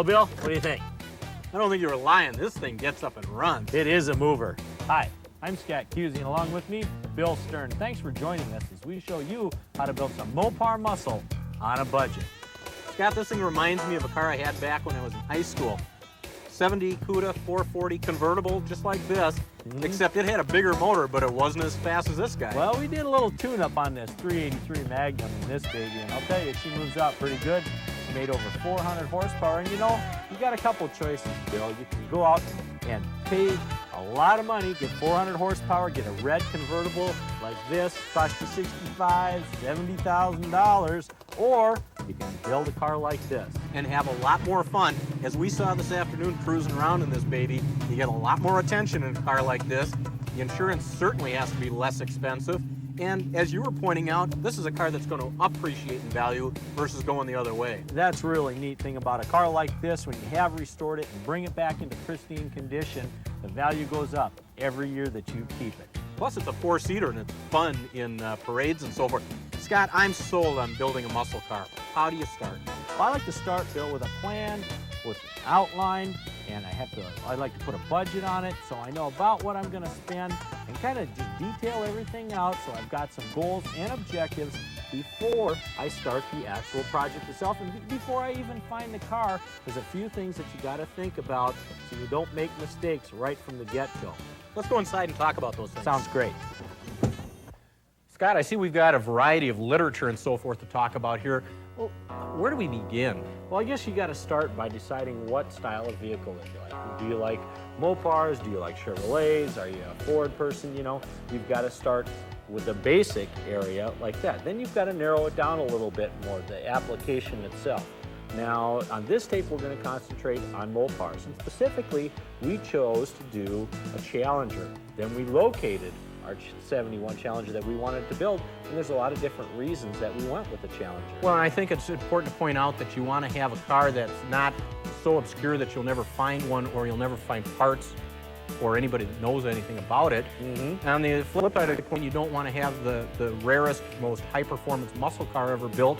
Well, Bill, what do you think? I don't think you were lying. This thing gets up and runs. It is a mover. Hi, I'm Scott Cusey, and along with me, Bill Stern. Thanks for joining us as we show you how to build some Mopar muscle on a budget. Scott, this thing reminds me of a car I had back when I was in high school. 70 CUDA 440 convertible, just like this, except it had a bigger motor, but it wasn't as fast as this guy. Well, we did a little tune-up on this 383 Magnum in this baby, and I'll tell you, she moves out pretty good. She made over 400 horsepower, and you know, you got a couple choices, Bill. You can go out and pay a lot of money, get 400 horsepower, get a red convertible like this, cost you $65,000, $70,000, or you can build a car like this. And have a lot more fun. As we saw this afternoon cruising around in this baby, you get a lot more attention in a car like this. The insurance certainly has to be less expensive. And as you were pointing out, this is a car that's going to appreciate in value versus going the other way. That's really neat thing about a car like this. When you have restored it and bring it back into pristine condition, the value goes up every year that you keep it. Plus, it's a four-seater and it's fun in parades and so forth. Scott, I'm sold on building a muscle car. How do you start? Well, I like to start, Bill, with a plan, with an outline, and I like to put a budget on it so I know about what I'm going to spend and kind of just detail everything out so I've got some goals and objectives before I start the actual project itself. And before I even find the car, there's a few things that you got to think about so you don't make mistakes right from the get-go. Let's go inside and talk about those things. Sounds great. Scott, I see we've got a variety of literature and so forth to talk about here. Well, where do we begin? Well, I guess you got to start by deciding what style of vehicle that you like. Do you like Mopars? Do you like Chevrolets? Are you a Ford person? You know, you've got to start with the basic area like that. Then you've got to narrow it down a little bit more, the application itself. Now, on this tape, we're going to concentrate on Mopars. And specifically, we chose to do a Challenger. Then we located our 71 Challenger that we wanted to build, and there's a lot of different reasons that we went with the Challenger. Well, and I think it's important to point out that you want to have a car that's not so obscure that you'll never find one or you'll never find parts or anybody that knows anything about it. And on the flip side of the coin, you don't want to have the rarest, most high-performance muscle car ever built,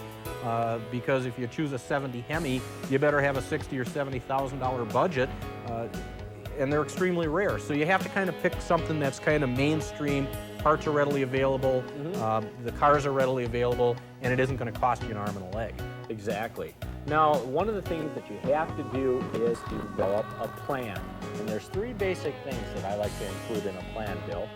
because if you choose a 70 Hemi, you better have a $60,000 or $70,000 budget. And they're extremely rare. So you have to kind of pick something that's kind of mainstream, parts are readily available, the cars are readily available, and it isn't going to cost you an arm and a leg. Exactly. Now, one of the things that you have to do is to develop a plan. And there's three basic things that I like to include in a plan, Bill.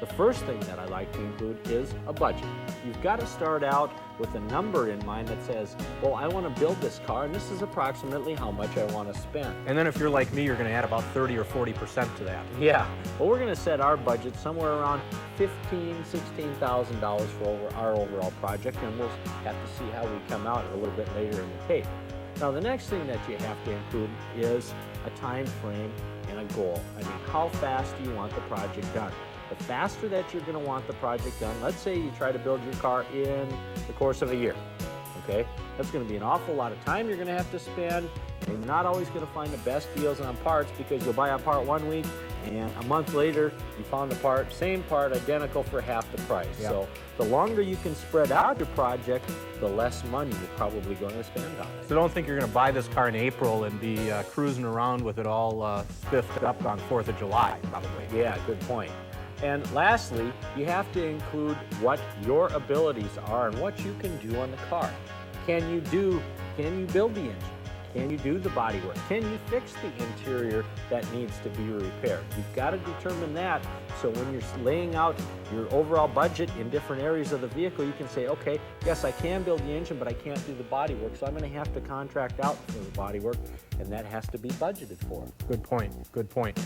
The first thing that I like to include is a budget. You've got to start out with a number in mind that says, well, I want to build this car, and this is approximately how much I want to spend. And then if you're like me, you're going to add about 30 or 40% to that. Yeah. Well, we're going to set our budget somewhere around $15,000, $16,000 for our overall project, and we'll have to see how we come out a little bit later in the tape. Now, the next thing that you have to include is a time frame and a goal. I mean, how fast do you want the project done? The faster that you're going to want the project done, let's say you try to build your car in the course of a year, okay? That's going to be an awful lot of time you're going to have to spend, and you're not always going to find the best deals on parts because you'll buy a part 1 week, and a month later, you found the part, same part, identical for half the price. Yep. So the longer you can spread out your project, the less money you're probably going to spend on it. So don't think you're going to buy this car in April and be cruising around with it all spiffed up on 4th of July, probably. Yeah, good point. And lastly, you have to include what your abilities are and what you can do on the car. Can you build the engine? Can you do the bodywork? Can you fix the interior that needs to be repaired? You've got to determine that so when you're laying out your overall budget in different areas of the vehicle, you can say, okay, yes, I can build the engine, but I can't do the bodywork, so I'm going to have to contract out for the bodywork, and that has to be budgeted for. Good point, good point.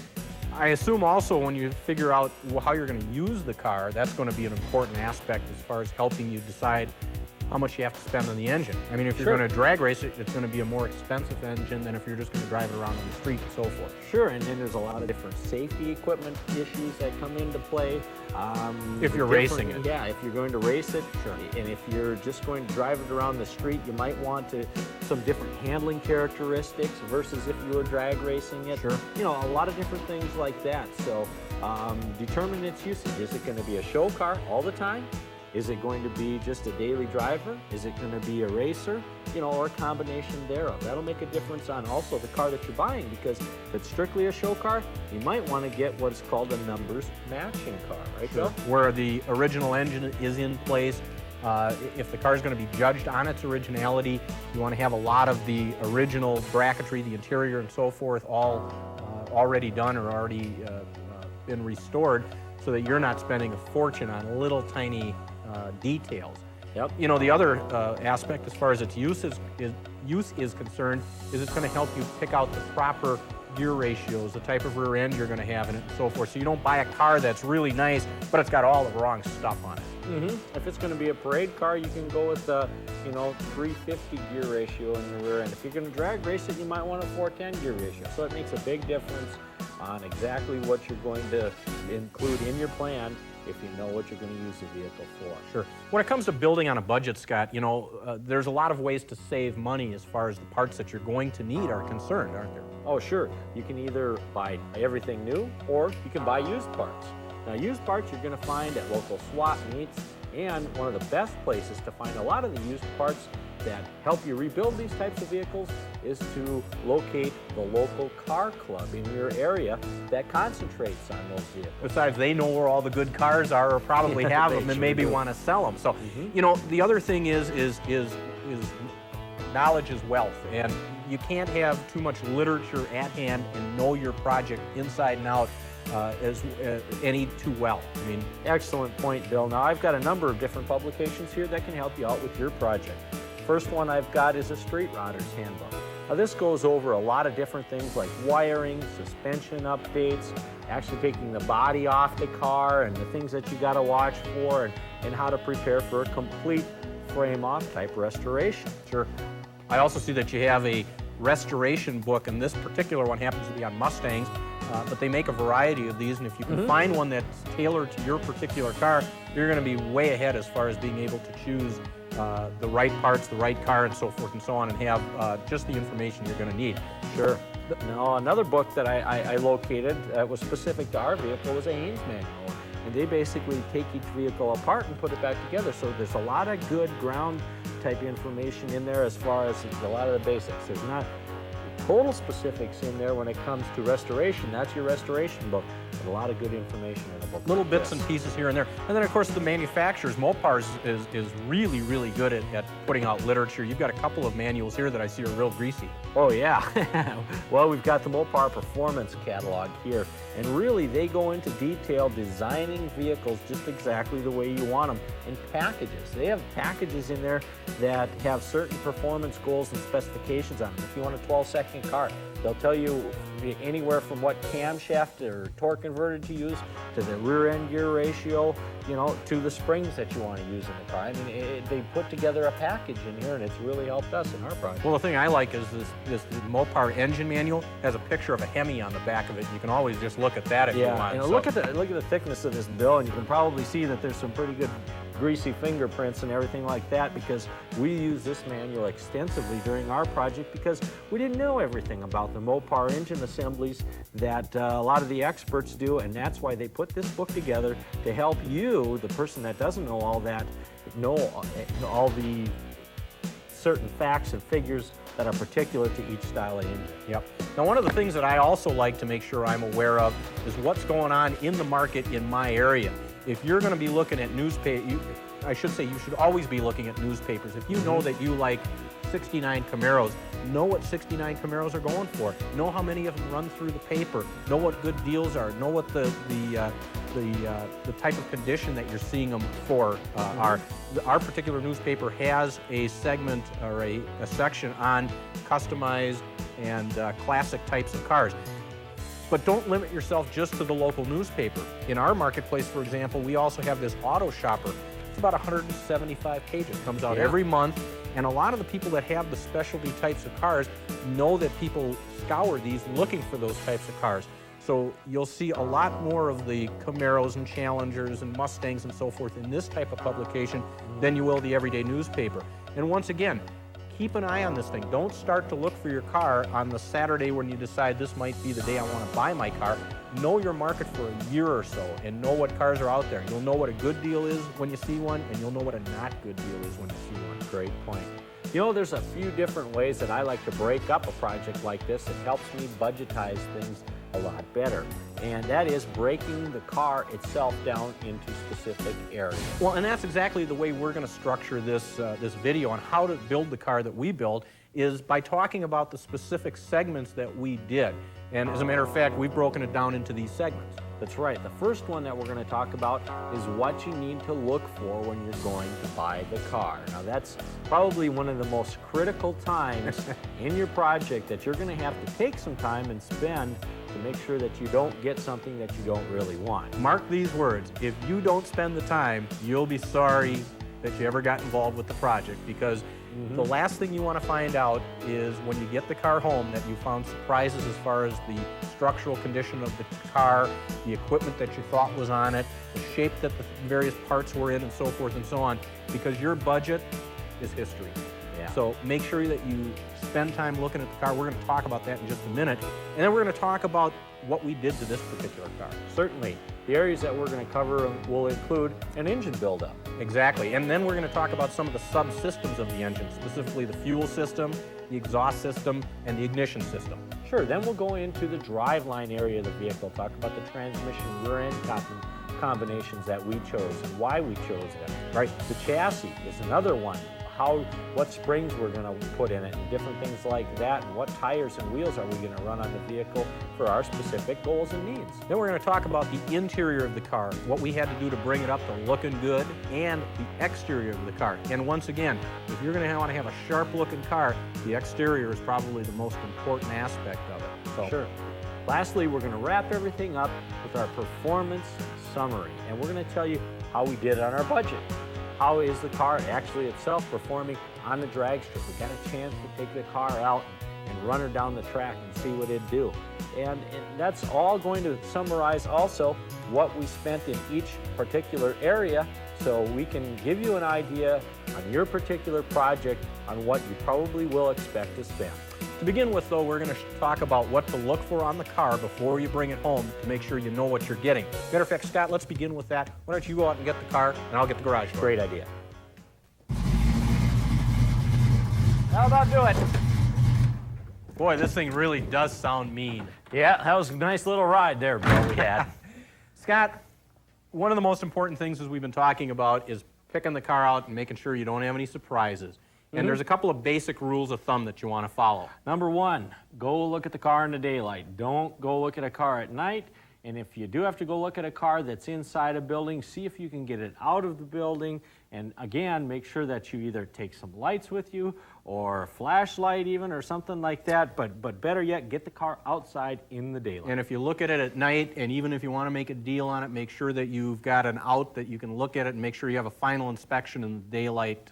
I assume also when you figure out how you're going to use the car, that's going to be an important aspect as far as helping you decide how much you have to spend on the engine. I mean, if you're going to drag race it, it's going to be a more expensive engine than if you're just going to drive it around on the street and so forth. Sure, and then there's a lot of different safety equipment issues that come into play. If you're racing it. Yeah, if you're going to race it. Sure. And if you're just going to drive it around the street, you might want some different handling characteristics versus if you were drag racing it. Sure. You know, a lot of different things like that. So determine its usage. Is it going to be a show car all the time? Is it going to be just a daily driver? Is it going to be a racer? Or a combination thereof. That'll make a difference on also the car that you're buying, because if it's strictly a show car, you might want to get what's called a numbers matching car, right, Bill? Where the original engine is in place. If the car is going to be judged on its originality, you want to have a lot of the original bracketry, the interior and so forth, all already done or already been restored, so that you're not spending a fortune on little tiny details. Yep. The other aspect as far as its use is concerned is it's going to help you pick out the proper gear ratios, the type of rear end you're going to have in it, and so forth. So you don't buy a car that's really nice, but it's got all the wrong stuff on it. If it's going to be a parade car, you can go with the 350 gear ratio in the rear end. If you're going to drag race it, you might want a 410 gear ratio. So it makes a big difference on exactly what you're going to include in your plan if you know what you're going to use the vehicle for. Sure. When it comes to building on a budget, Scott, there's a lot of ways to save money as far as the parts that you're going to need are concerned, aren't there? Oh, sure. You can either buy everything new, or you can buy used parts. Now, used parts you're going to find at local swap meets, and one of the best places to find a lot of the used parts that help you rebuild these types of vehicles is to locate the local car club in your area that concentrates on those vehicles. Besides, they know where all the good cars are, or probably have them, and maybe want to sell them. So, the other thing is knowledge is wealth, and you can't have too much literature at hand and know your project inside and out any too well. Excellent point, Bill. Now, I've got a number of different publications here that can help you out with your project. First one I've got is a Street Rodder's Handbook. Now, this goes over a lot of different things like wiring, suspension updates, actually taking the body off the car, and the things that you got to watch for, and how to prepare for a complete frame-off type restoration. Sure. I also see that you have a restoration book, and this particular one happens to be on Mustangs, but they make a variety of these, and if you can find one that's tailored to your particular car, you're going to be way ahead as far as being able to choose the right parts, the right car, and so forth and so on, and have just the information you're going to need. Sure. Now, another book that I located that was specific to our vehicle was a Haynes manual. And they basically take each vehicle apart and put it back together. So there's a lot of good ground type information in there as far as a lot of the basics. There's not total specifics in there when it comes to restoration. That's your restoration book. But a lot of good information in the book. Little bits and pieces here and there. And then, of course, the manufacturers, Mopar is really, really good at putting out literature. You've got a couple of manuals here that I see are real greasy. Oh, yeah. Well, we've got the Mopar Performance Catalog here. And really, they go into detail designing vehicles just exactly the way you want them in packages. They have packages in there that have certain performance goals and specifications on them. If you want a 12-second car, they'll tell you anywhere from what camshaft or torque converter to use, to the rear end gear ratio, to the springs that you want to use in the car. They put together a package in here, and it's really helped us in our project. Well, the thing I like is this Mopar engine manual has a picture of a Hemi on the back of it. You can always just look at that if you want. And look at the thickness of this bill, and you can probably see that there's some pretty good greasy fingerprints and everything like that, because we use this manual extensively during our project because we didn't know everything about the Mopar engine assemblies that a lot of the experts do, and that's why they put this book together to help you, the person that doesn't know all that, know all the certain facts and figures that are particular to each style of engine. Yep. Now, one of the things that I also like to make sure I'm aware of is what's going on in the market in my area. If you're going to be looking at I should say you should always be looking at newspapers. If you know that you like 69 Camaros, know what 69 Camaros are going for. Know how many of them run through the paper. Know what good deals are. Know what the type of condition that you're seeing them for are. Our particular newspaper has a segment or a section on customized and classic types of cars. But don't limit yourself just to the local newspaper. In our marketplace, for example, we also have this auto shopper. It's about 175 pages. It comes out every month. And a lot of the people that have the specialty types of cars know that people scour these looking for those types of cars. So you'll see a lot more of the Camaros and Challengers and Mustangs and so forth in this type of publication than you will the everyday newspaper. And once again, keep an eye on this thing. Don't start to look for your car on the Saturday when you decide this might be the day I want to buy my car. Know your market for a year or so and know what cars are out there. You'll know what a good deal is when you see one, and you'll know what a not good deal is when you see one. Great point. You know, there's a few different ways that I like to break up a project like this. It helps me budgetize things a lot better. And that is breaking the car itself down into specific areas. Well, and that's exactly the way we're going to structure this, this video on how to build the car that we build, is by talking about the specific segments that we did. And as a matter of fact, we've broken it down into these segments. That's right. The first one that we're going to talk about is what you need to look for when you're going to buy the car. Now, that's probably one of the most critical times in your project that you're going to have to take some time and spend to make sure that you don't get something that you don't really want. Mark these words. If you don't spend the time, you'll be sorry that you ever got involved with the project, because the last thing you want to find out is when you get the car home that you found surprises as far as the structural condition of the car, the equipment that you thought was on it, the shape that the various parts were in, and so forth and so on, because your budget is history. Yeah. So make sure that you spend time looking at the car. We're going to talk about that in just a minute. And then we're going to talk about what we did to this particular car. Certainly. The areas that we're going to cover will include an engine buildup. Exactly. And then we're going to talk about some of the subsystems of the engine, specifically the fuel system, the exhaust system, and the ignition system. Sure. Then we'll go into the driveline area of the vehicle, talk about the transmission rear-end combinations that we chose and why we chose them. Right. The chassis is another one. What springs we're going to put in it, and different things like that, and what tires and wheels are we going to run on the vehicle for our specific goals and needs. Then we're going to talk about the interior of the car, what we had to do to bring it up to looking good, and the exterior of the car. And once again, if you're going to want to have a sharp-looking car, the exterior is probably the most important aspect of it. So, sure. Lastly, we're going to wrap everything up with our performance summary, and we're going to tell you how we did on our budget. How is the car actually itself performing on the drag strip? We got a chance to take the car out and run her down the track and see what it'd do. And that's all going to summarize also what we spent in each particular area, so we can give you an idea on your particular project on what you probably will expect to spend. To begin with, though, we're going to talk about what to look for on the car before you bring it home to make sure you know what you're getting. Matter of fact, Scott, let's begin with that. Why don't you go out and get the car, and I'll get the garage door. Great idea. How about do it? Boy, this thing really does sound mean. Yeah, that was a nice little ride there, Bill, we had. Scott, one of the most important things as we've been talking about is picking the car out and making sure you don't have any surprises. And there's a couple of basic rules of thumb that you want to follow. Number one, go look at the car in the daylight. Don't go look at a car at night. And if you do have to go look at a car that's inside a building, see if you can get it out of the building. And again, make sure that you either take some lights with you or a flashlight even or something like that. But better yet, get the car outside in the daylight. And if you look at it at night, and even if you want to make a deal on it, make sure that you've got an out that you can look at it and make sure you have a final inspection in the daylight.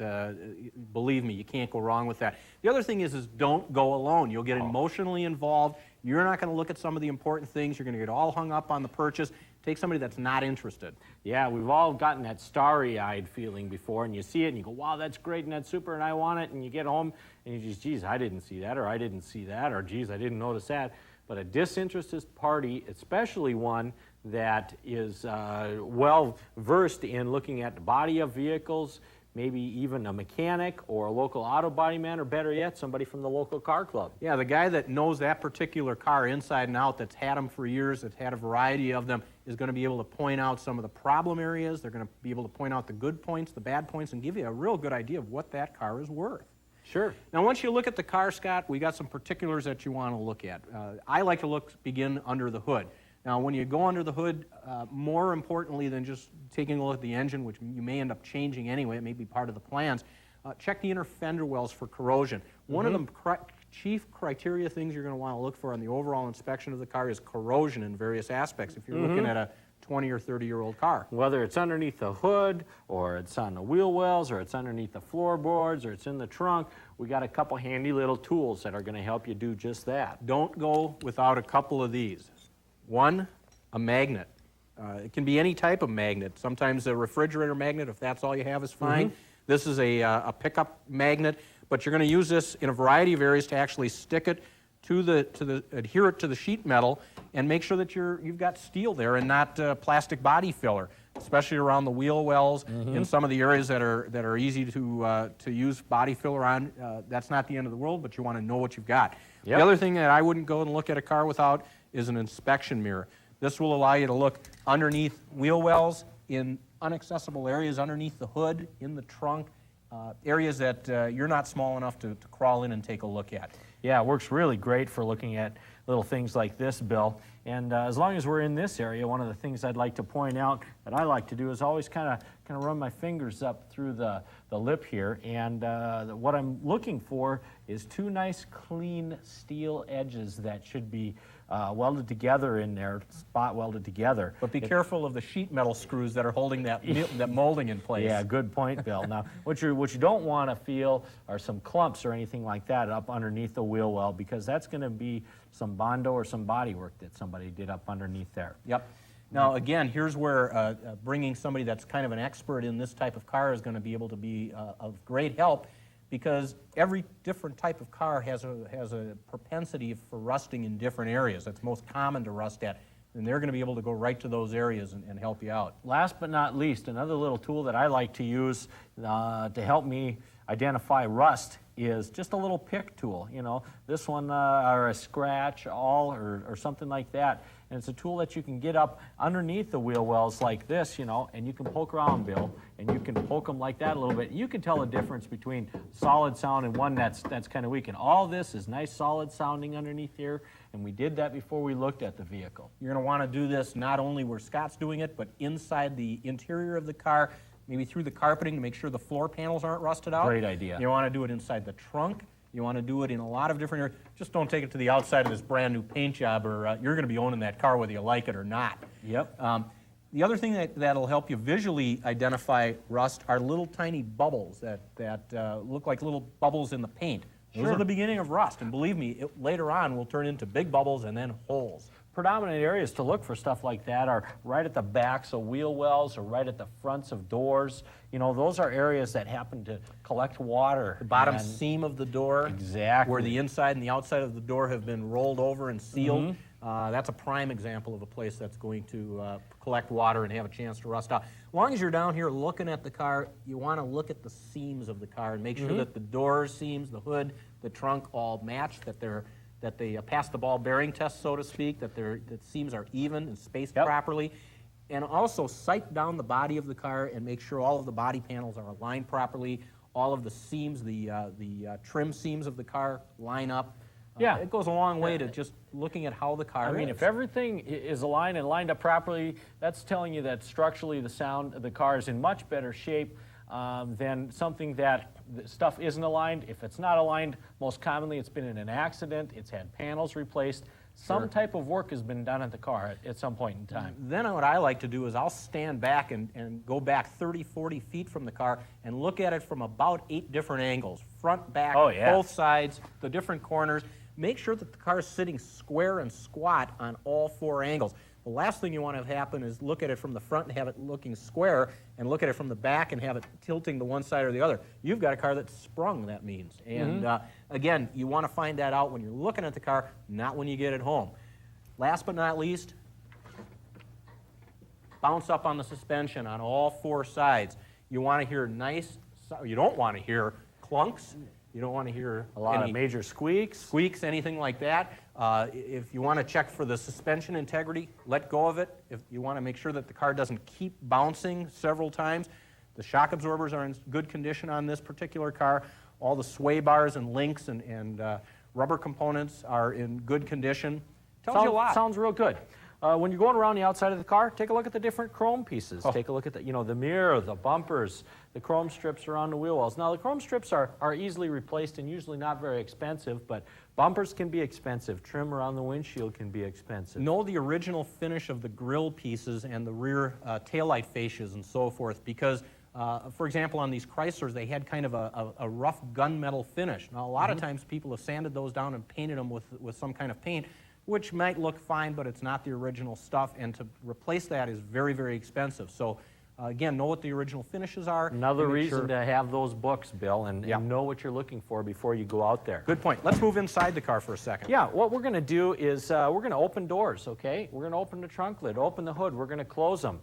Believe me, you can't go wrong with that. The other thing is don't go alone. You'll get emotionally involved. You're not going to look at some of the important things. You're going to get all hung up on the purchase. Take somebody that's not interested. Yeah, we've all gotten that starry-eyed feeling before, and you see it and you go, wow, that's great and that's super and I want it, and you get home and you just, geez, I didn't see that, or I didn't see that, or geez, I didn't notice that. But a disinterested party, especially one that is well-versed in looking at the body of vehicles, maybe even a mechanic or a local auto body man, or better yet, somebody from the local car club. Yeah, the guy that knows that particular car inside and out, that's had them for years, that's had a variety of them, is going to be able to point out some of the problem areas. They're going to be able to point out the good points, the bad points, and give you a real good idea of what that car is worth. Sure. Now, once you look at the car, Scott, we got some particulars that you want to look at. I like to begin under the hood. Now, when you go under the hood, more importantly than just taking a look at the engine, which you may end up changing anyway, it may be part of the plans, check the inner fender wells for corrosion. One of the chief criteria things you're going to want to look for on the overall inspection of the car is corrosion in various aspects if you're looking at a 20 or 30-year-old car. Whether it's underneath the hood, or it's on the wheel wells, or it's underneath the floorboards, or it's in the trunk, we got a couple handy little tools that are going to help you do just that. Don't go without a couple of these. One, a magnet. It can be any type of magnet. Sometimes a refrigerator magnet, if that's all you have, is fine. This is a pickup magnet, but you're going to use this in a variety of areas to actually stick it adhere it to the sheet metal and make sure that you've got steel there and not plastic body filler, especially around the wheel wells in some of the areas that are easy to use body filler on. That's not the end of the world, but you want to know what you've got. Yep. The other thing that I wouldn't go and look at a car without is an inspection mirror. This will allow you to look underneath wheel wells, in inaccessible areas underneath the hood, in the trunk, areas that you're not small enough to crawl in and take a look at. Yeah, it works really great for looking at little things like this, Bill. And as long as we're in this area, one of the things I'd like to point out that I like to do is always kind of run my fingers up through the lip here. And what I'm looking for is two nice, clean steel edges that should be welded together in there, spot welded together. But be careful of the sheet metal screws that are holding that molding in place. Yeah, good point, Bill. Now, what you don't want to feel are some clumps or anything like that up underneath the wheel well, because that's going to be some Bondo or some body work that somebody did up underneath there. Yep. Now, again, here's where bringing somebody that's kind of an expert in this type of car is going to be able to be of great help, because every different type of car has a propensity for rusting in different areas. That's most common to rust at, and they're going to be able to go right to those areas and help you out. Last but not least, another little tool that I like to use to help me identify rust is just a little pick tool. You know, this one or a scratch awl or something like that. And it's a tool that you can get up underneath the wheel wells like this, you know, and you can poke around, Bill, and you can poke them like that a little bit. You can tell the difference between solid sound and one that's kind of weak. And all this is nice solid sounding underneath here, and we did that before we looked at the vehicle. You're going to want to do this not only where Scott's doing it, but inside the interior of the car, maybe through the carpeting to make sure the floor panels aren't rusted out. Great idea. You want to do it inside the trunk. You want to do it in a lot of different areas. Just don't take it to the outside of this brand new paint job, or you're going to be owning that car whether you like it or not. Yep. The other thing that'll help you visually identify rust are little tiny bubbles that look like little bubbles in the paint. Those are the beginning of rust, and believe me, later on will turn into big bubbles and then holes. Predominant areas to look for stuff like that are right at the backs of wheel wells or right at the fronts of doors. You know, those are areas that happen to collect water. The bottom seam of the door. Exactly. Where the inside and the outside of the door have been rolled over and sealed. That's a prime example of a place that's going to collect water and have a chance to rust out. As long as you're down here looking at the car, you want to look at the seams of the car and make sure that the door seams, the hood, the trunk all match, that they pass the ball bearing test, so to speak, that seams are even and spaced properly. And also sight down the body of the car and make sure all of the body panels are aligned properly, all of the seams, the trim seams of the car line up. Yeah. It goes a long way to just looking at how the car is. I mean, if everything is aligned and lined up properly, that's telling you that structurally the car is in much better shape than something that the stuff isn't aligned. If it's not aligned, most commonly it's been in an accident, it's had panels replaced, some type of work has been done at the car at some point in time. Then what I like to do is I'll stand back and go back 30, 40 feet from the car and look at it from about 8 different angles, front, back, both sides, the different corners. Make sure that the car is sitting square and squat on all 4 angles. The last thing you want to have happen is look at it from the front and have it looking square, and look at it from the back and have it tilting to one side or the other. You've got a car that's sprung, that means. And again, you want to find that out when you're looking at the car, not when you get it home. Last but not least, bounce up on the suspension on all 4 sides. You want to hear you don't want to hear clunks. You don't want to hear a lot of major squeaks, anything like that. If you want to check for the suspension integrity, let go of it. If you want to make sure that the car doesn't keep bouncing several times, the shock absorbers are in good condition on this particular car. All the sway bars and links and rubber components are in good condition. Tells you a lot. Sounds real good. When you're going around the outside of the car, take a look at the different chrome pieces. Take a look at the mirror, the bumpers, the chrome strips around the wheel wells. Now, the chrome strips are easily replaced and usually not very expensive, but bumpers can be expensive. Trim around the windshield can be expensive. Know the original finish of the grille pieces and the rear taillight fascias and so forth, because, for example, on these Chryslers, they had kind of a rough gunmetal finish. Now, a lot of times people have sanded those down and painted them with some kind of paint, which might look fine, but it's not the original stuff, and to replace that is very, very expensive. So Again, know what the original finishes are. Another reason to have those books, Bill, and know what you're looking for before you go out there. Good point. Let's move inside the car for a second. Yeah, what we're going to do is we're going to open doors, okay? We're going to open the trunk lid, open the hood. We're going to close them.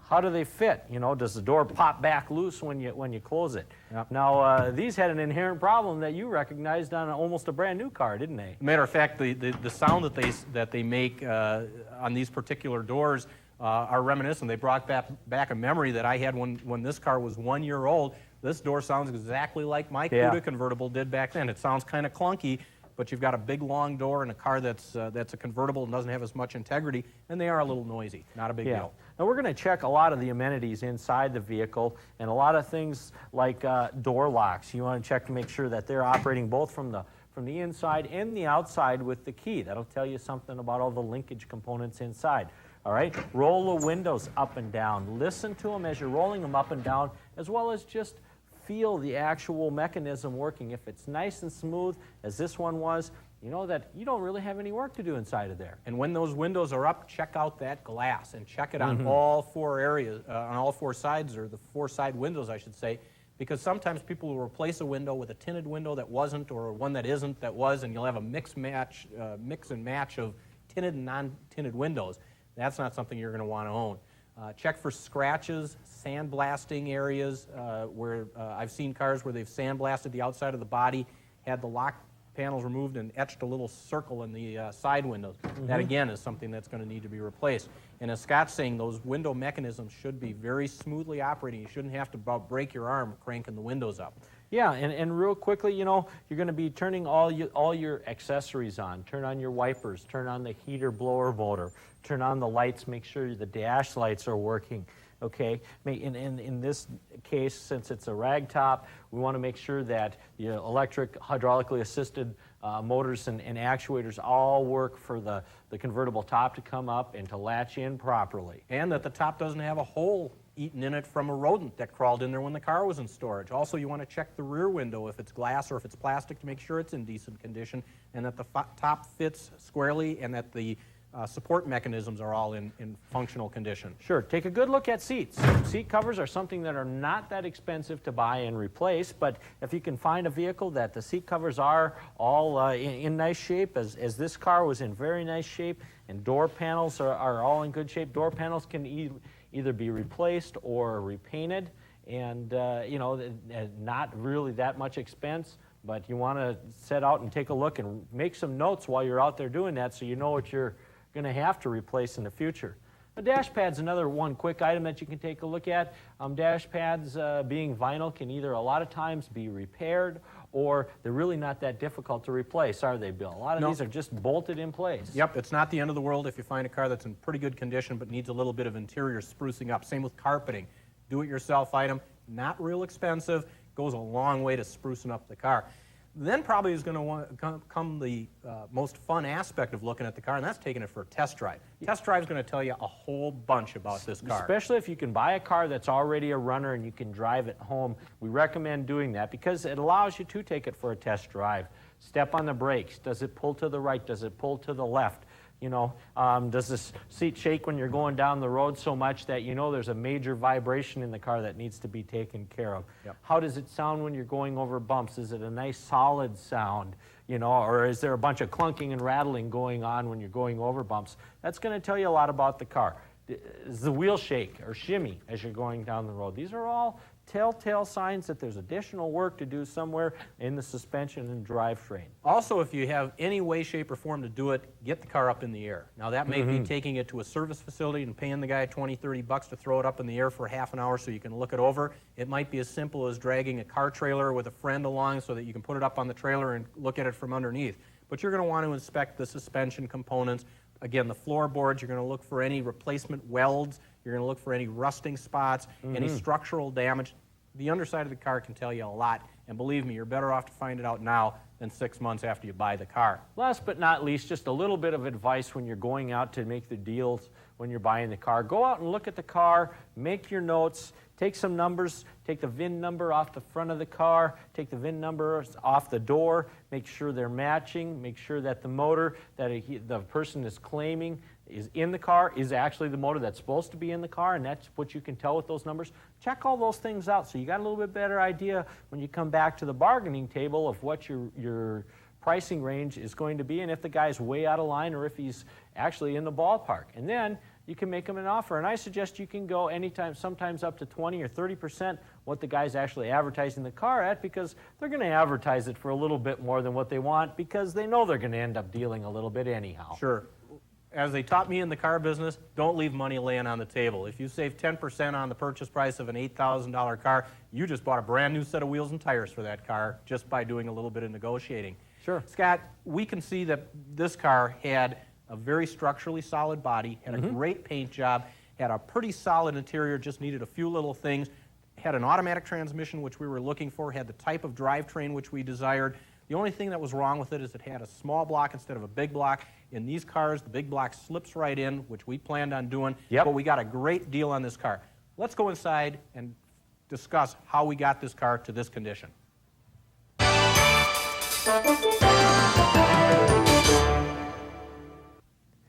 How do they fit? You know, does the door pop back loose when you close it? Yep. Now, these had an inherent problem that you recognized on almost a brand new car, didn't they? Matter of fact, the sound that they make on these particular doors are reminiscent. They brought back a memory that I had when this car was 1 year old. This door sounds exactly like my Cuda convertible did back then. It sounds kind of clunky, but you've got a big long door and a car that's a convertible and doesn't have as much integrity, and they are a little noisy. Not a big deal. Now we're going to check a lot of the amenities inside the vehicle and a lot of things like door locks. You want to check to make sure that they're operating both from the inside and the outside with the key. That'll tell you something about all the linkage components inside. All right, roll the windows up and down. Listen to them as you're rolling them up and down, as well as just feel the actual mechanism working. If it's nice and smooth, as this one was, you know that you don't really have any work to do inside of there. And when those windows are up, check out that glass and check it on all four areas, on all four sides, or the four side windows, I should say, because sometimes people will replace a window with a tinted window that wasn't, or one that isn't that was, and you'll have a mix and match of tinted and non-tinted windows. That's not something you're going to want to own. Check for scratches, sandblasting areas, where I've seen cars where they've sandblasted the outside of the body, had the lock panels removed and etched a little circle in the side windows. That, again, is something that's going to need to be replaced. And as Scott's saying, those window mechanisms should be very smoothly operating. You shouldn't have to about break your arm cranking the windows up. Yeah, and real quickly, you know, you're going to be turning all your accessories on. Turn on your wipers, turn on the heater blower motor, turn on the lights, make sure the dash lights are working. Okay, in this case, since it's a rag top, we want to make sure that the electric, hydraulically assisted motors and actuators all work for the convertible top to come up and to latch in properly. And that the top doesn't have a hole eaten in it from a rodent that crawled in there when the car was in storage. Also, you want to check the rear window if it's glass or if it's plastic to make sure it's in decent condition, and that the top fits squarely, and that the support mechanisms are all in functional condition. Sure. Take a good look at seats. Seat covers are something that are not that expensive to buy and replace, but if you can find a vehicle that the seat covers are all in nice shape, as this car was in very nice shape, and door panels are all in good shape, door panels can either be replaced or repainted, and you know, not really that much expense, but you want to set out and take a look and make some notes while you're out there doing that so you know what you're going to have to replace in the future. The dash pad's another one quick item that you can take a look at. Dash pads being vinyl can either a lot of times be repaired, or they're really not that difficult to replace, are they, Bill? A lot of these are just bolted in place. Yep, it's not the end of the world if you find a car that's in pretty good condition but needs a little bit of interior sprucing up. Same with carpeting. Do-it-yourself item, not real expensive, goes a long way to sprucing up the car. Then probably is going to come the most fun aspect of looking at the car, and that's taking it for a test drive. Test drive is going to tell you a whole bunch about this car. Especially if you can buy a car that's already a runner and you can drive it home. We recommend doing that because it allows you to take it for a test drive. Step on the brakes. Does it pull to the right? Does it pull to the left? You know, does this seat shake when you're going down the road so much that you know there's a major vibration in the car that needs to be taken care of? Yep. How does it sound when you're going over bumps? Is it a nice solid sound, you know, or is there a bunch of clunking and rattling going on when you're going over bumps? That's going to tell you a lot about the car. Does the wheel shake or shimmy as you're going down the road? These are all telltale signs that there's additional work to do somewhere in the suspension and drivetrain. Also, if you have any way, shape, or form to do it, get the car up in the air. Now, that may be taking it to a service facility and paying the guy 20, 30 bucks to throw it up in the air for half an hour so you can look it over. It might be as simple as dragging a car trailer with a friend along so that you can put it up on the trailer and look at it from underneath. But you're going to want to inspect the suspension components. Again, the floorboards, you're going to look for any replacement welds. You're going to look for any rusting spots, any structural damage. The underside of the car can tell you a lot, and believe me, you're better off to find it out now than 6 months after you buy the car. Last but not least, just a little bit of advice when you're going out to make the deals when you're buying the car. Go out and look at the car, make your notes, take some numbers, take the VIN number off the front of the car, take the VIN numbers off the door, make sure they're matching, make sure that the motor that the person is claiming is in the car is actually the motor that's supposed to be in the car, and that's what you can tell with those numbers. Check all those things out so you got a little bit better idea when you come back to the bargaining table of what your pricing range is going to be, and if the guy's way out of line or if he's actually in the ballpark. And then you can make them an offer. And I suggest you can go anytime, sometimes up to 20 or 30% what the guy's actually advertising the car at, because they're going to advertise it for a little bit more than what they want because they know they're going to end up dealing a little bit anyhow. Sure. As they taught me in the car business, don't leave money laying on the table. If you save 10% on the purchase price of an $8,000 car, you just bought a brand new set of wheels and tires for that car just by doing a little bit of negotiating. Sure. Scott, we can see that this car had a very structurally solid body, had a great paint job, had a pretty solid interior, just needed a few little things, had an automatic transmission, which we were looking for, had the type of drivetrain which we desired. The only thing that was wrong with it is it had a small block instead of a big block. In these cars, the big block slips right in, which we planned on doing, but we got a great deal on this car. Let's go inside and discuss how we got this car to this condition.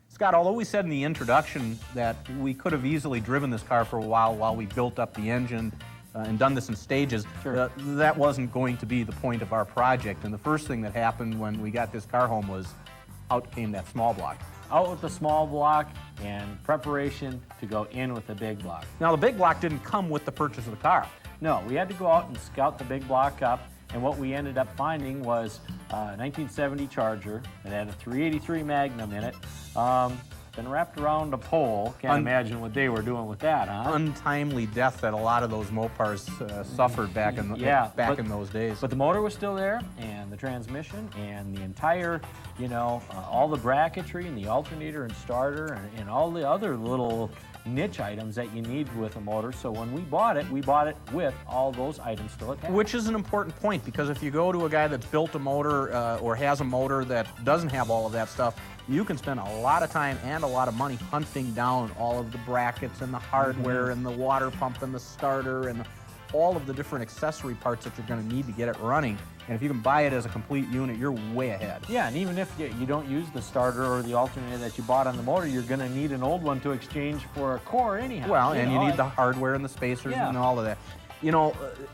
Scott, although we said in the introduction that we could have easily driven this car for a while we built up the engine and done this in stages, that wasn't going to be the point of our project. And the first thing that happened when we got this car home was out came that small block. Out with the small block and preparation to go in with the big block. Now, the big block didn't come with the purchase of the car. No, we had to go out and scout the big block up, and what we ended up finding was a 1970 Charger that had a 383 Magnum in it. Been wrapped around a pole. Can't imagine what they were doing with that, huh? Untimely death that a lot of those Mopars suffered back in in those days. But the motor was still there, and the transmission, and the entire, all the bracketry, and the alternator and starter, and all the other little niche items that you need with a motor. So when we bought it with all those items still attached. Which is an important point, because if you go to a guy that's built a motor or has a motor that doesn't have all of that stuff, you can spend a lot of time and a lot of money hunting down all of the brackets and the hardware and the water pump and the starter and all of the different accessory parts that you're going to need to get it running. And if you can buy it as a complete unit, you're way ahead. Yeah, and even if you don't use the starter or the alternator that you bought on the motor, you're going to need an old one to exchange for a core anyhow. Well, and you need the hardware and the spacers and all of that.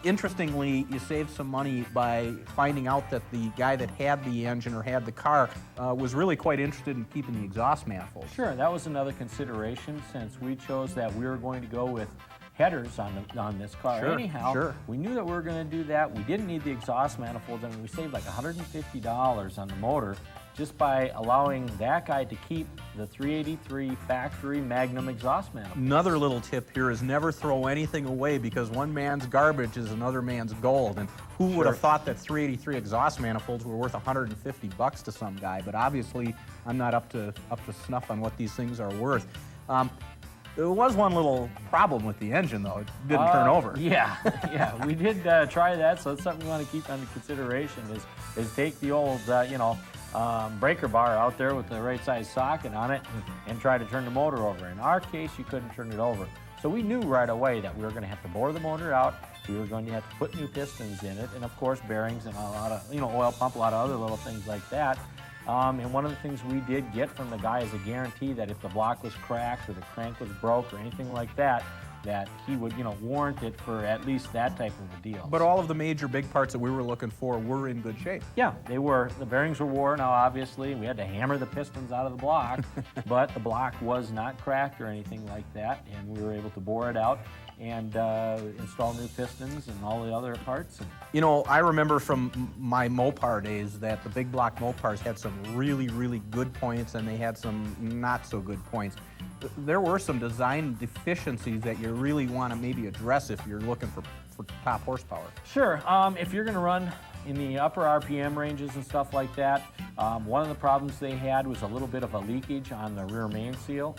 Interestingly, you saved some money by finding out that the guy that had the engine or had the car was really quite interested in keeping the exhaust manifold. Sure, that was another consideration since we chose that we were going to go with headers on this car. Anyhow, we knew that we were going to do that. We didn't need the exhaust manifold, and we saved like $150 on the motor just by allowing that guy to keep the 383 factory Magnum exhaust manifold. Another little tip here is never throw anything away, because one man's garbage is another man's gold. And who would have thought that 383 exhaust manifolds were worth $150 to some guy? But obviously, I'm not up to snuff on what these things are worth. There was one little problem with the engine, though. It didn't turn over. Yeah, we did try that, so that's something we want to keep under consideration is take the old, breaker bar out there with the right size socket on it and try to turn the motor over. In our case, you couldn't turn it over. So we knew right away that we were going to have to bore the motor out, we were going to have to put new pistons in it, and of course bearings and a lot of, oil pump, a lot of other little things like that. And one of the things we did get from the guy is a guarantee that if the block was cracked or the crank was broke or anything like that, that he would, warrant it for at least that type of a deal. But all of the major big parts that we were looking for were in good shape. Yeah, they were. The bearings were worn now, obviously. We had to hammer the pistons out of the block, but the block was not cracked or anything like that, and we were able to bore it out and install new pistons and all the other parts. I remember from my Mopar days that the big block Mopars had some really, really good points, and they had some not so good points. There were some design deficiencies that you really want to maybe address if you're looking for top horsepower. Sure. If you're going to run in the upper RPM ranges and stuff like that, one of the problems they had was a little bit of a leakage on the rear main seal,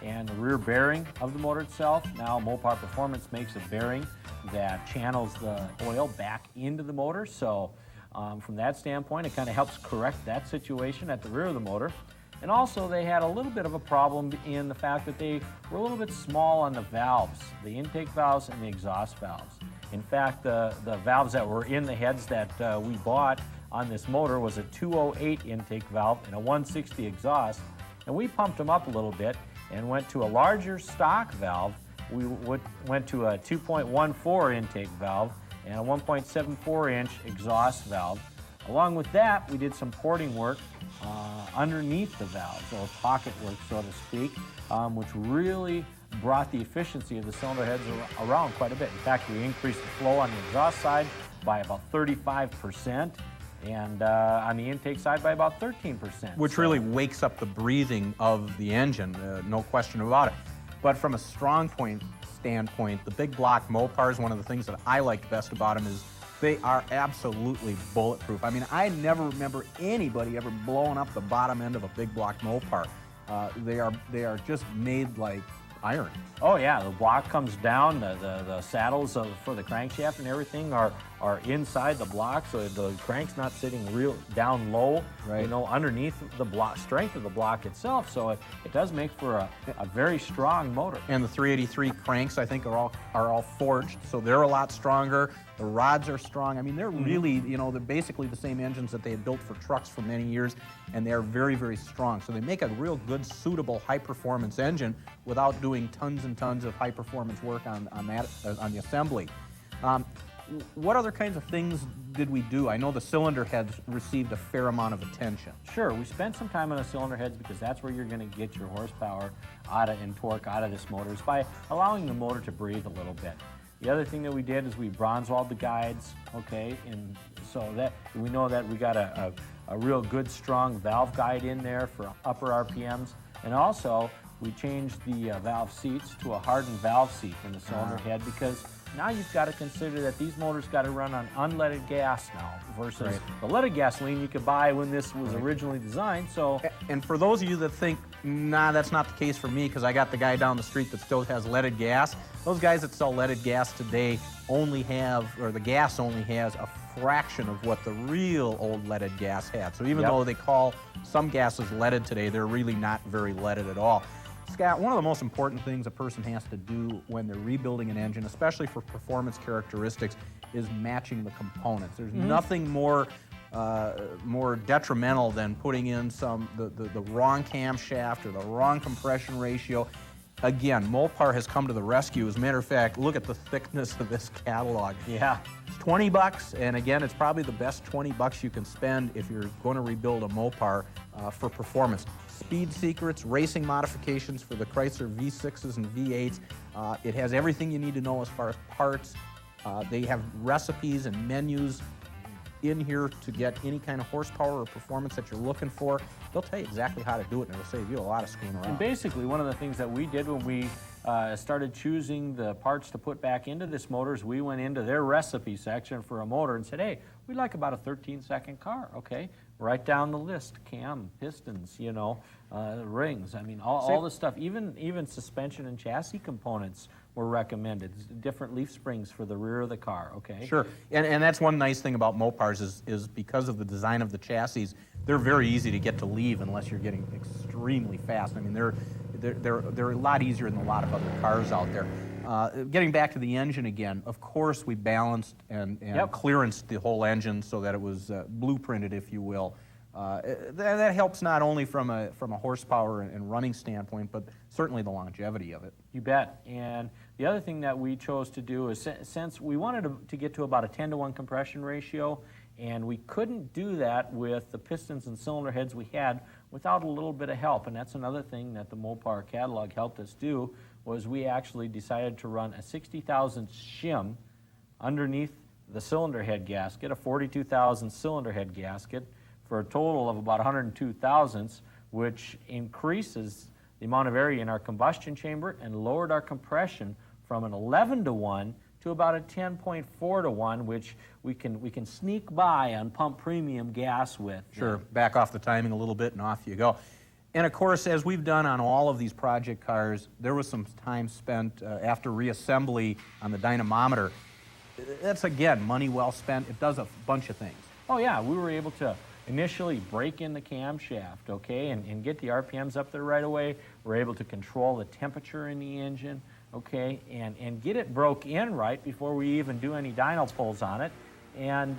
and the rear bearing of the motor itself. Now, Mopar Performance makes a bearing that channels the oil back into the motor, so from that standpoint, it kind of helps correct that situation at the rear of the motor. And also they had a little bit of a problem in the fact that they were a little bit small on the valves, the intake valves and the exhaust valves. In fact, the valves that were in the heads that we bought on this motor was a 208 intake valve and a 160 exhaust. And we pumped them up a little bit and went to a larger stock valve. We went to a 2.14 intake valve and a 1.74 inch exhaust valve. Along with that, we did some porting work underneath the valves, or pocket work, so to speak, which really brought the efficiency of the cylinder heads around quite a bit. In fact, we increased the flow on the exhaust side by about 35%, and on the intake side by about 13%. Which really wakes up the breathing of the engine, no question about it. But from a strong point standpoint, the big block Mopars, one of the things that I liked best about them is they are absolutely bulletproof. I mean, I never remember anybody ever blowing up the bottom end of a big block Mopar. They are just made like iron. Oh yeah, the block comes down, the saddles for the crankshaft and everything are inside the block, so the crank's not sitting real down low, right, you know, underneath the block, strength of the block itself, so it does make for a very strong motor. And the 383 cranks, I think, are all forged, so they're a lot stronger. The rods are strong. I mean, they're really, you know, they're basically the same engines that they had built for trucks for many years, and they're very, very strong. So they make a real good, suitable, high-performance engine without doing tons and tons of high-performance work on the assembly. What other kinds of things did we do? I know the cylinder heads received a fair amount of attention. Sure, we spent some time on the cylinder heads because that's where you're going to get your horsepower and torque out of this motor, is by allowing the motor to breathe a little bit. The other thing that we did is we bronze-walled the guides, okay, and so that we know that we got a real good, strong valve guide in there for upper RPMs, and also we changed the valve seats to a hardened valve seat in the cylinder head, because now you've got to consider that these motors got to run on unleaded gas now versus the leaded gasoline you could buy when this was originally designed. So, and for those of you that think, nah, that's not the case for me because I got the guy down the street that still has leaded gas, those guys that sell leaded gas today only have, or the gas only has a fraction of what the real old leaded gas had. So even though they call some gases leaded today, they're really not very leaded at all. Scott, one of the most important things a person has to do when they're rebuilding an engine, especially for performance characteristics, is matching the components. There's nothing more detrimental than putting in the wrong camshaft or the wrong compression ratio. Again, Mopar has come to the rescue. As a matter of fact, look at the thickness of this catalog. yeah. It's 20 bucks, and again, it's probably the best 20 bucks you can spend if you're going to rebuild a Mopar for performance. Speed secrets, racing modifications for the Chrysler V6s and V8s. It has everything you need to know as far as parts. They have recipes and menus in here to get any kind of horsepower or performance that you're looking for. They'll tell you exactly how to do it, and it'll save you a lot of screwing around. And basically, one of the things that we did when we started choosing the parts to put back into this motor is we went into their recipe section for a motor and said, hey, we'd like about a 13-second car, okay? Right down the list, cam, pistons, you know, rings. I mean, all the stuff, even suspension and chassis components were recommended. Different leaf springs for the rear of the car, okay? Sure, and that's one nice thing about Mopars is because of the design of the chassis, they're very easy to get to leave unless you're getting extremely fast. I mean, they're a lot easier than a lot of other cars out there. Getting back to the engine again, of course we balanced and clearanced the whole engine so that it was blueprinted, if you will. That helps not only from a horsepower and running standpoint, but certainly the longevity of it. You bet. And the other thing that we chose to do is, since we wanted to get to about a 10-to-1 compression ratio, and we couldn't do that with the pistons and cylinder heads we had without a little bit of help. And that's another thing that the Mopar catalog helped us do, was we actually decided to run a 60,000 shim underneath the cylinder head gasket, a 42,000 cylinder head gasket, for a total of about 102 thousandths, which increases the amount of area in our combustion chamber and lowered our compression from an 11-to-1 to about a 10.4-to-1, which we can sneak by on pump premium gas with. Sure, back off the timing a little bit and off you go. And of course, as we've done on all of these project cars, there was some time spent after reassembly on the dynamometer. That's, again, money well spent. It does a bunch of things. Oh yeah, we were able to initially break in the camshaft, okay, and get the RPMs up there right away. We're able to control the temperature in the engine, okay, and get it broke in right before we even do any dyno pulls on it. And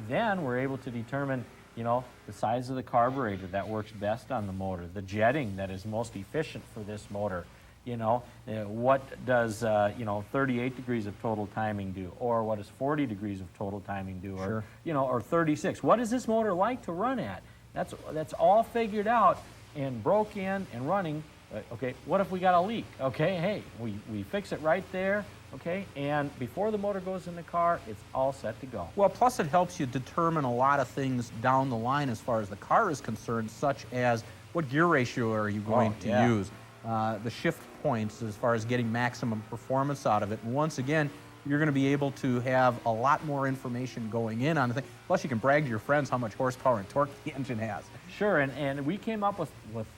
then we're able to determine, you know, the size of the carburetor that works best on the motor, the jetting that is most efficient for this motor. You know, what does, 38 degrees of total timing do? Or what does 40 degrees of total timing do? Or, Sure. you know, or 36. What does this motor like to run at? That's all figured out and broke in and running. Okay, what if we got a leak? Okay, hey, we fix it right there, okay? And before the motor goes in the car, it's all set to go. Well, plus it helps you determine a lot of things down the line as far as the car is concerned, such as what gear ratio are you going to use? The shift points as far as getting maximum performance out of it. And once again, you're going to be able to have a lot more information going in on the thing. Plus, you can brag to your friends how much horsepower and torque the engine has. Sure, and we came up with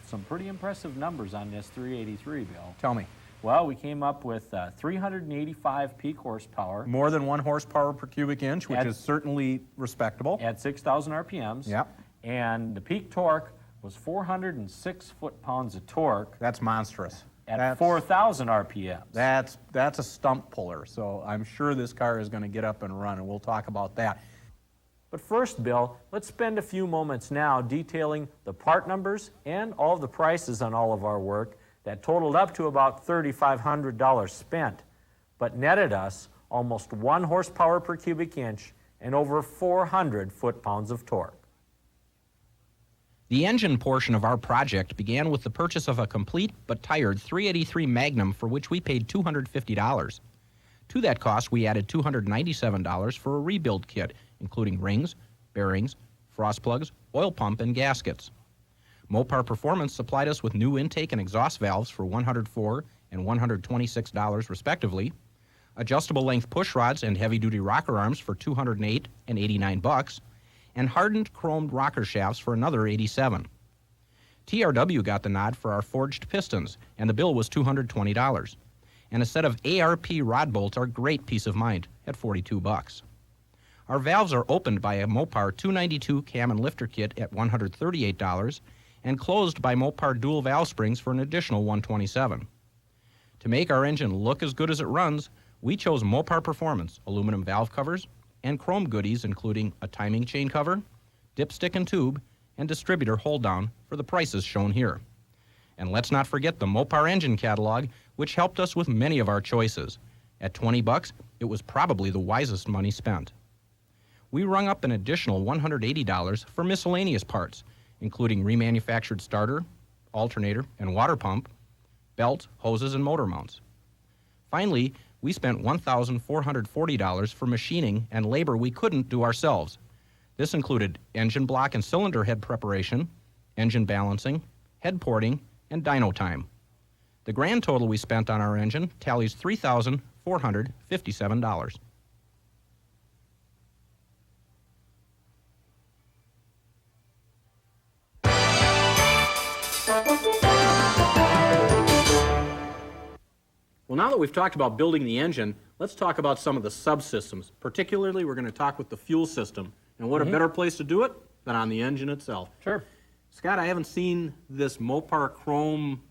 some pretty impressive numbers on this 383, Bill. Tell me. Well, we came up with 385 peak horsepower. More than 1 horsepower per cubic inch, which is certainly respectable. At 6,000 RPMs. Yep. And the peak torque was 406 foot-pounds of torque. That's monstrous. At 4,000 RPMs. That's a stump puller, so I'm sure this car is going to get up and run, and we'll talk about that. But first, Bill, let's spend a few moments now detailing the part numbers and all of the prices on all of our work that totaled up to about $3,500 spent, but netted us almost 1 horsepower per cubic inch and over 400 foot-pounds of torque. The engine portion of our project began with the purchase of a complete but tired 383 Magnum for which we paid $250. To that cost, we added $297 for a rebuild kit, including rings, bearings, frost plugs, oil pump, and gaskets. Mopar Performance supplied us with new intake and exhaust valves for $104 and $126 respectively, adjustable length push rods and heavy-duty rocker arms for $208 and $89, and hardened chromed rocker shafts for another $87. TRW got the nod for our forged pistons, and the bill was $220. And a set of ARP rod bolts are a great peace of mind at $42. Our valves are opened by a Mopar 292 cam and lifter kit at $138 and closed by Mopar dual valve springs for an additional $127. To make our engine look as good as it runs, we chose Mopar Performance aluminum valve covers and chrome goodies including a timing chain cover, dipstick and tube, and distributor hold down for the prices shown here. And let's not forget the Mopar engine catalog, which helped us with many of our choices. At $20, it was probably the wisest money spent. We rung up an additional $180 for miscellaneous parts, including remanufactured starter, alternator, and water pump, belt, hoses, and motor mounts. Finally, we spent $1,440 for machining and labor we couldn't do ourselves. This included engine block and cylinder head preparation, engine balancing, head porting, and dyno time. The grand total we spent on our engine tallies $3,457. Well, now that we've talked about building the engine, let's talk about some of the subsystems. Particularly, we're going to talk with the fuel system. And what a better place to do it than on the engine itself. Sure. Scott, I haven't seen this Mopar Chrome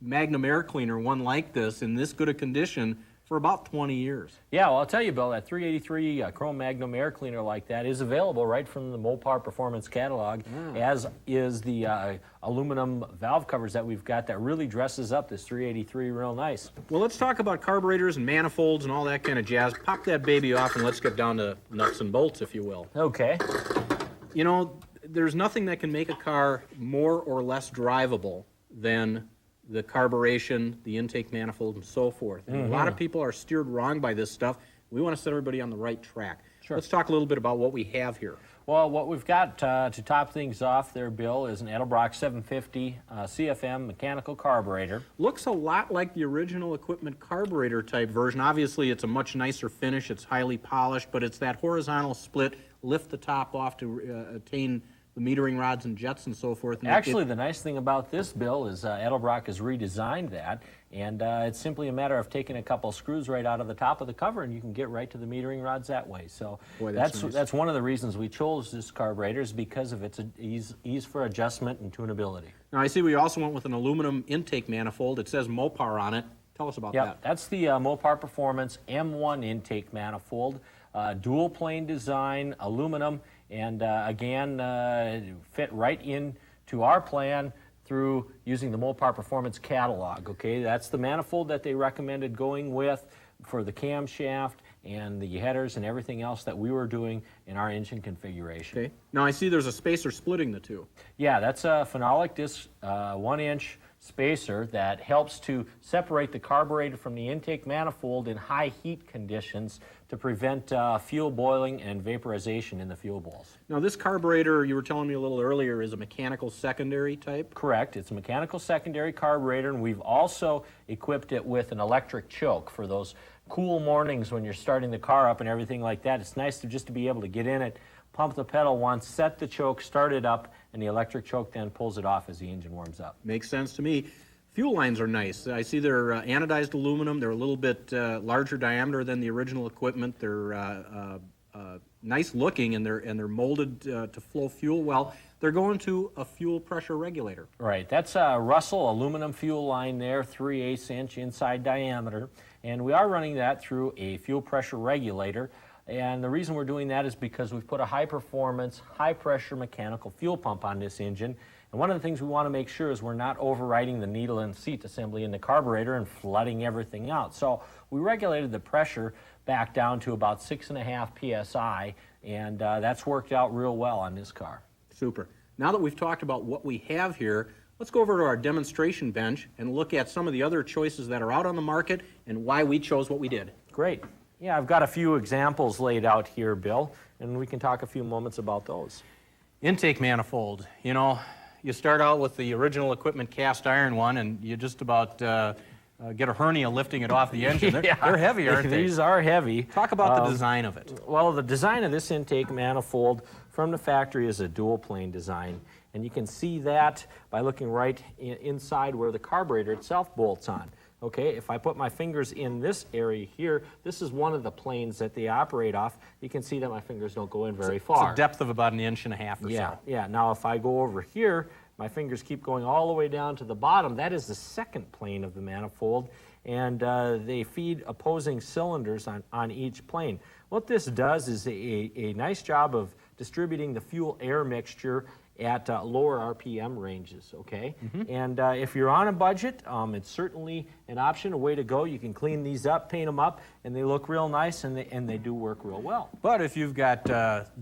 Magnum air cleaner, one like this, in this good a condition for about 20 years. Yeah, well, I'll tell you, Bill, that 383 Chrome Magnum air cleaner like that is available right from the Mopar Performance catalog, as is the aluminum valve covers that we've got that really dresses up this 383 real nice. Well, let's talk about carburetors and manifolds and all that kind of jazz. Pop that baby off and let's get down to nuts and bolts, if you will. Okay. You know, there's nothing that can make a car more or less drivable than the carburation, the intake manifold, and so forth. And a lot of people are steered wrong by this stuff. We want to set everybody on the right track. Sure. Let's talk a little bit about what we have here. Well, what we've got to top things off there, Bill, is an Edelbrock 750 CFM mechanical carburetor. Looks a lot like the original equipment carburetor type version. Obviously, it's a much nicer finish. It's highly polished, but it's that horizontal split, lift the top off to attain the metering rods and jets and so forth. And Actually, the nice thing about this, Bill, is Edelbrock has redesigned that, and it's simply a matter of taking a couple screws right out of the top of the cover, and you can get right to the metering rods that way. So Boy, that's nice. that's one of the reasons we chose this carburetor, is because of its ease for adjustment and tunability. Now, I see we also went with an aluminum intake manifold. It says Mopar on it. Tell us about Yeah, that. that's the Mopar Performance M1 intake manifold, dual plane design, aluminum, and again, fit right into our plan through using the Mopar Performance catalog. Okay, that's the manifold that they recommended going with for the camshaft and the headers and everything else that we were doing in our engine configuration. Okay. Now, I see there's a spacer splitting the two. Yeah, that's a phenolic disc 1-inch spacer that helps to separate the carburetor from the intake manifold in high heat conditions to prevent fuel boiling and vaporization in the fuel bowls. Now, this carburetor, you were telling me a little earlier, is a mechanical secondary type? Correct. It's a mechanical secondary carburetor, and we've also equipped it with an electric choke for those cool mornings when you're starting the car up and everything like that. It's nice to be able to get in it, pump the pedal once, set the choke, start it up, and the electric choke then pulls it off as the engine warms up. Makes sense to me. Fuel lines are nice. I see they're anodized aluminum. They're a little bit larger diameter than the original equipment. They're nice looking, and they're molded to flow fuel well. They're going to a fuel pressure regulator. Right. That's a Russell aluminum fuel line there, 3/8 inch inside diameter, and we are running that through a fuel pressure regulator. And the reason we're doing that is because we've put a high-performance, high-pressure mechanical fuel pump on this engine. And one of the things we want to make sure is we're not overriding the needle and seat assembly in the carburetor and flooding everything out. So we regulated the pressure back down to about 6.5 psi, and that's worked out real well on this car. Super. Now that we've talked about what we have here, let's go over to our demonstration bench and look at some of the other choices that are out on the market and why we chose what we did. Great. Yeah, I've got a few examples laid out here, Bill, and we can talk a few moments about those. Intake manifold. You know, you start out with the original equipment cast iron one, and you just about get a hernia lifting it off the engine. They're heavy, aren't they? These are heavy. Talk about the design of it. Well, the design of this intake manifold from the factory is a dual plane design, and you can see that by looking right inside where the carburetor itself bolts on. Okay, if I put my fingers in this area here, this is one of the planes that they operate off. You can see that my fingers don't go in very far. It's a depth of about 1.5 inches or so. Yeah. Now, if I go over here, my fingers keep going all the way down to the bottom. That is the second plane of the manifold, and they feed opposing cylinders on each plane. What this does is a nice job of distributing the fuel-air mixture at lower RPM ranges, okay? And if you're on a budget, it's certainly an option, a way to go. You can clean these up, paint them up, and they look real nice, and they do work real well. But if you've got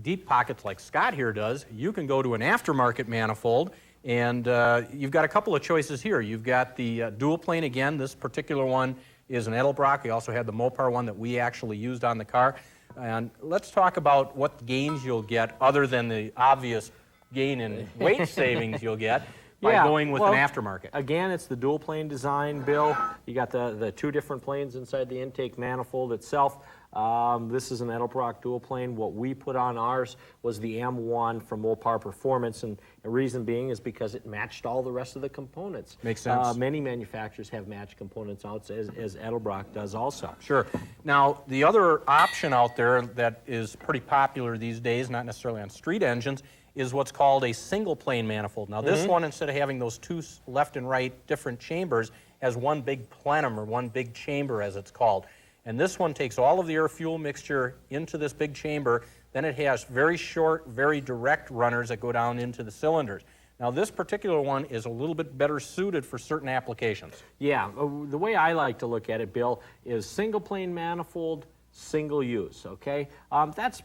deep pockets like Scott here does, you can go to an aftermarket manifold, and you've got a couple of choices here. You've got the dual plane again. This particular one is an Edelbrock. We also had the Mopar one that we actually used on the car. And let's talk about what gains you'll get other than the obvious gain in weight savings you'll get by going with an aftermarket. Again, it's the dual plane design, Bill. You got the two different planes inside the intake manifold itself. This is an Edelbrock dual plane. What we put on ours was the M1 from Mopar Performance, and the reason being is because it matched all the rest of the components. Makes sense. Many manufacturers have matched components out, as Edelbrock does also. Sure. Now, the other option out there that is pretty popular these days, not necessarily on street engines, is what's called a single plane manifold. Now, this one, instead of having those two left and right different chambers, has one big plenum, or one big chamber as it's called. And this one takes all of the air-fuel mixture into this big chamber. Then it has very short, very direct runners that go down into the cylinders. Now, this particular one is a little bit better suited for certain applications. Yeah, the way I like to look at it, Bill, is single plane manifold, single use, okay? That's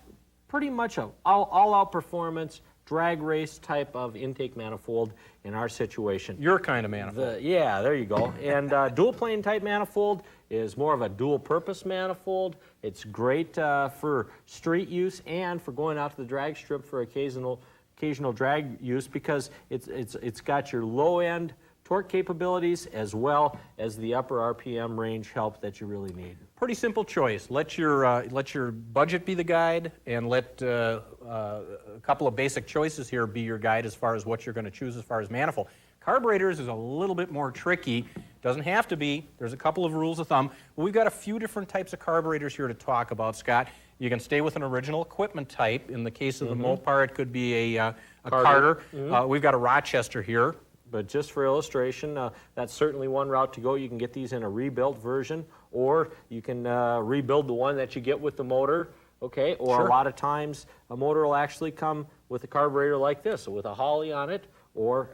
pretty much an all-out performance, drag race type of intake manifold in our situation. Your kind of manifold. Yeah, there you go. And dual plane type manifold is more of a dual purpose manifold. It's great for street use and for going out to the drag strip for occasional drag use, because it's got your low end torque capabilities as well as the upper RPM range help that you really need. Pretty simple choice. Let your budget be the guide, and let a couple of basic choices here be your guide as far as what you're going to choose as far as manifold. Carburetors is a little bit more tricky. Doesn't have to be. There's a couple of rules of thumb. We've got a few different types of carburetors here to talk about, Scott. You can stay with an original equipment type. In the case of the Mopar, it could be a Carter. We've got a Rochester here. But just for illustration, that's certainly one route to go. You can get these in a rebuilt version, or you can rebuild the one that you get with the motor, okay? Or Sure. a lot of times, a motor will actually come with a carburetor like this, with a Holley on it, or,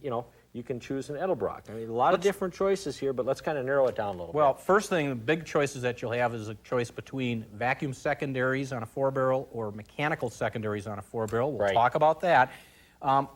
you know, you can choose an Edelbrock. I mean, a lot of different choices here, but let's kind of narrow it down a little Well, bit. first thing, the big choices that you'll have is a choice between vacuum secondaries on a 4-barrel or mechanical secondaries on a 4-barrel. We'll Right. talk about that.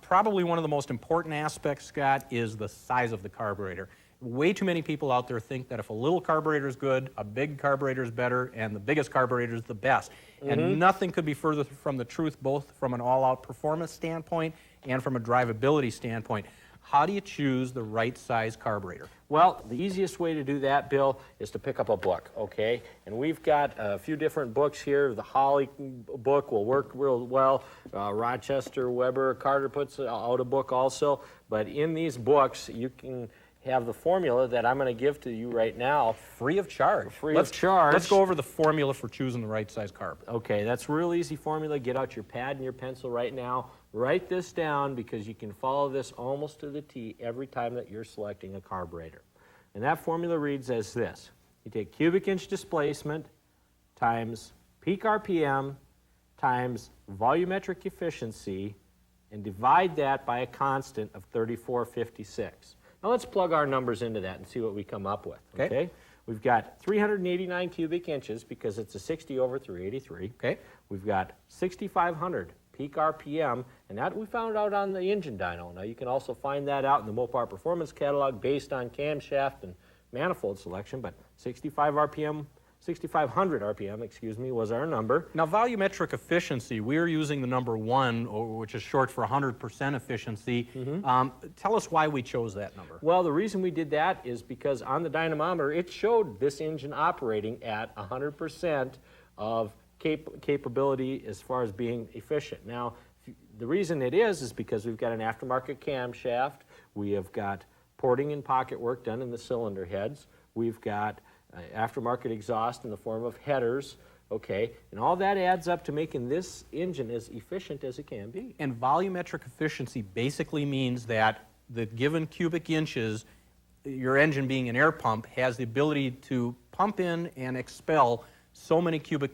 Probably one of the most important aspects, Scott, is the size of the carburetor. Way too many people out there think that if a little carburetor is good, a big carburetor is better, and the biggest carburetor is the best. And nothing could be further from the truth, both from an all-out performance standpoint and from a drivability standpoint. How do you choose the right size carburetor? Well, the easiest way to do that, Bill, is to pick up a book, okay? And we've got a few different books here. The Holley book will work real well. Rochester, Weber, Carter puts out a book also. But in these books, you can have the formula that I'm going to give to you right now. Free of charge. Free of charge. Let's go over the formula for choosing the right size carb. Okay, that's a real easy formula. Get out your pad and your pencil right now. Write this down because you can follow this almost to the T every time that you're selecting a carburetor. And that formula reads as this. You take cubic inch displacement times peak RPM times volumetric efficiency and divide that by a constant of 3456. Now let's plug our numbers into that and see what we come up with. Okay. We've got 389 cubic inches because it's a 60 over 383. Okay. We've got 6,500 peak RPM, and that we found out on the engine dyno. Now you can also find that out in the Mopar Performance Catalog based on camshaft and manifold selection, but 6,500 RPM, excuse me, was our number. Now, volumetric efficiency, we're using the number 1, which is short for 100% efficiency. Tell us why we chose that number. Well, the reason we did that is because on the dynamometer, it showed this engine operating at 100% of capability as far as being efficient. Now, the reason it is because we've got an aftermarket camshaft, we have got porting and pocket work done in the cylinder heads, we've got aftermarket exhaust in the form of headers, okay, and all that adds up to making this engine as efficient as it can be. And volumetric efficiency basically means that the given cubic inches, your engine being an air pump, has the ability to pump in and expel so many cubic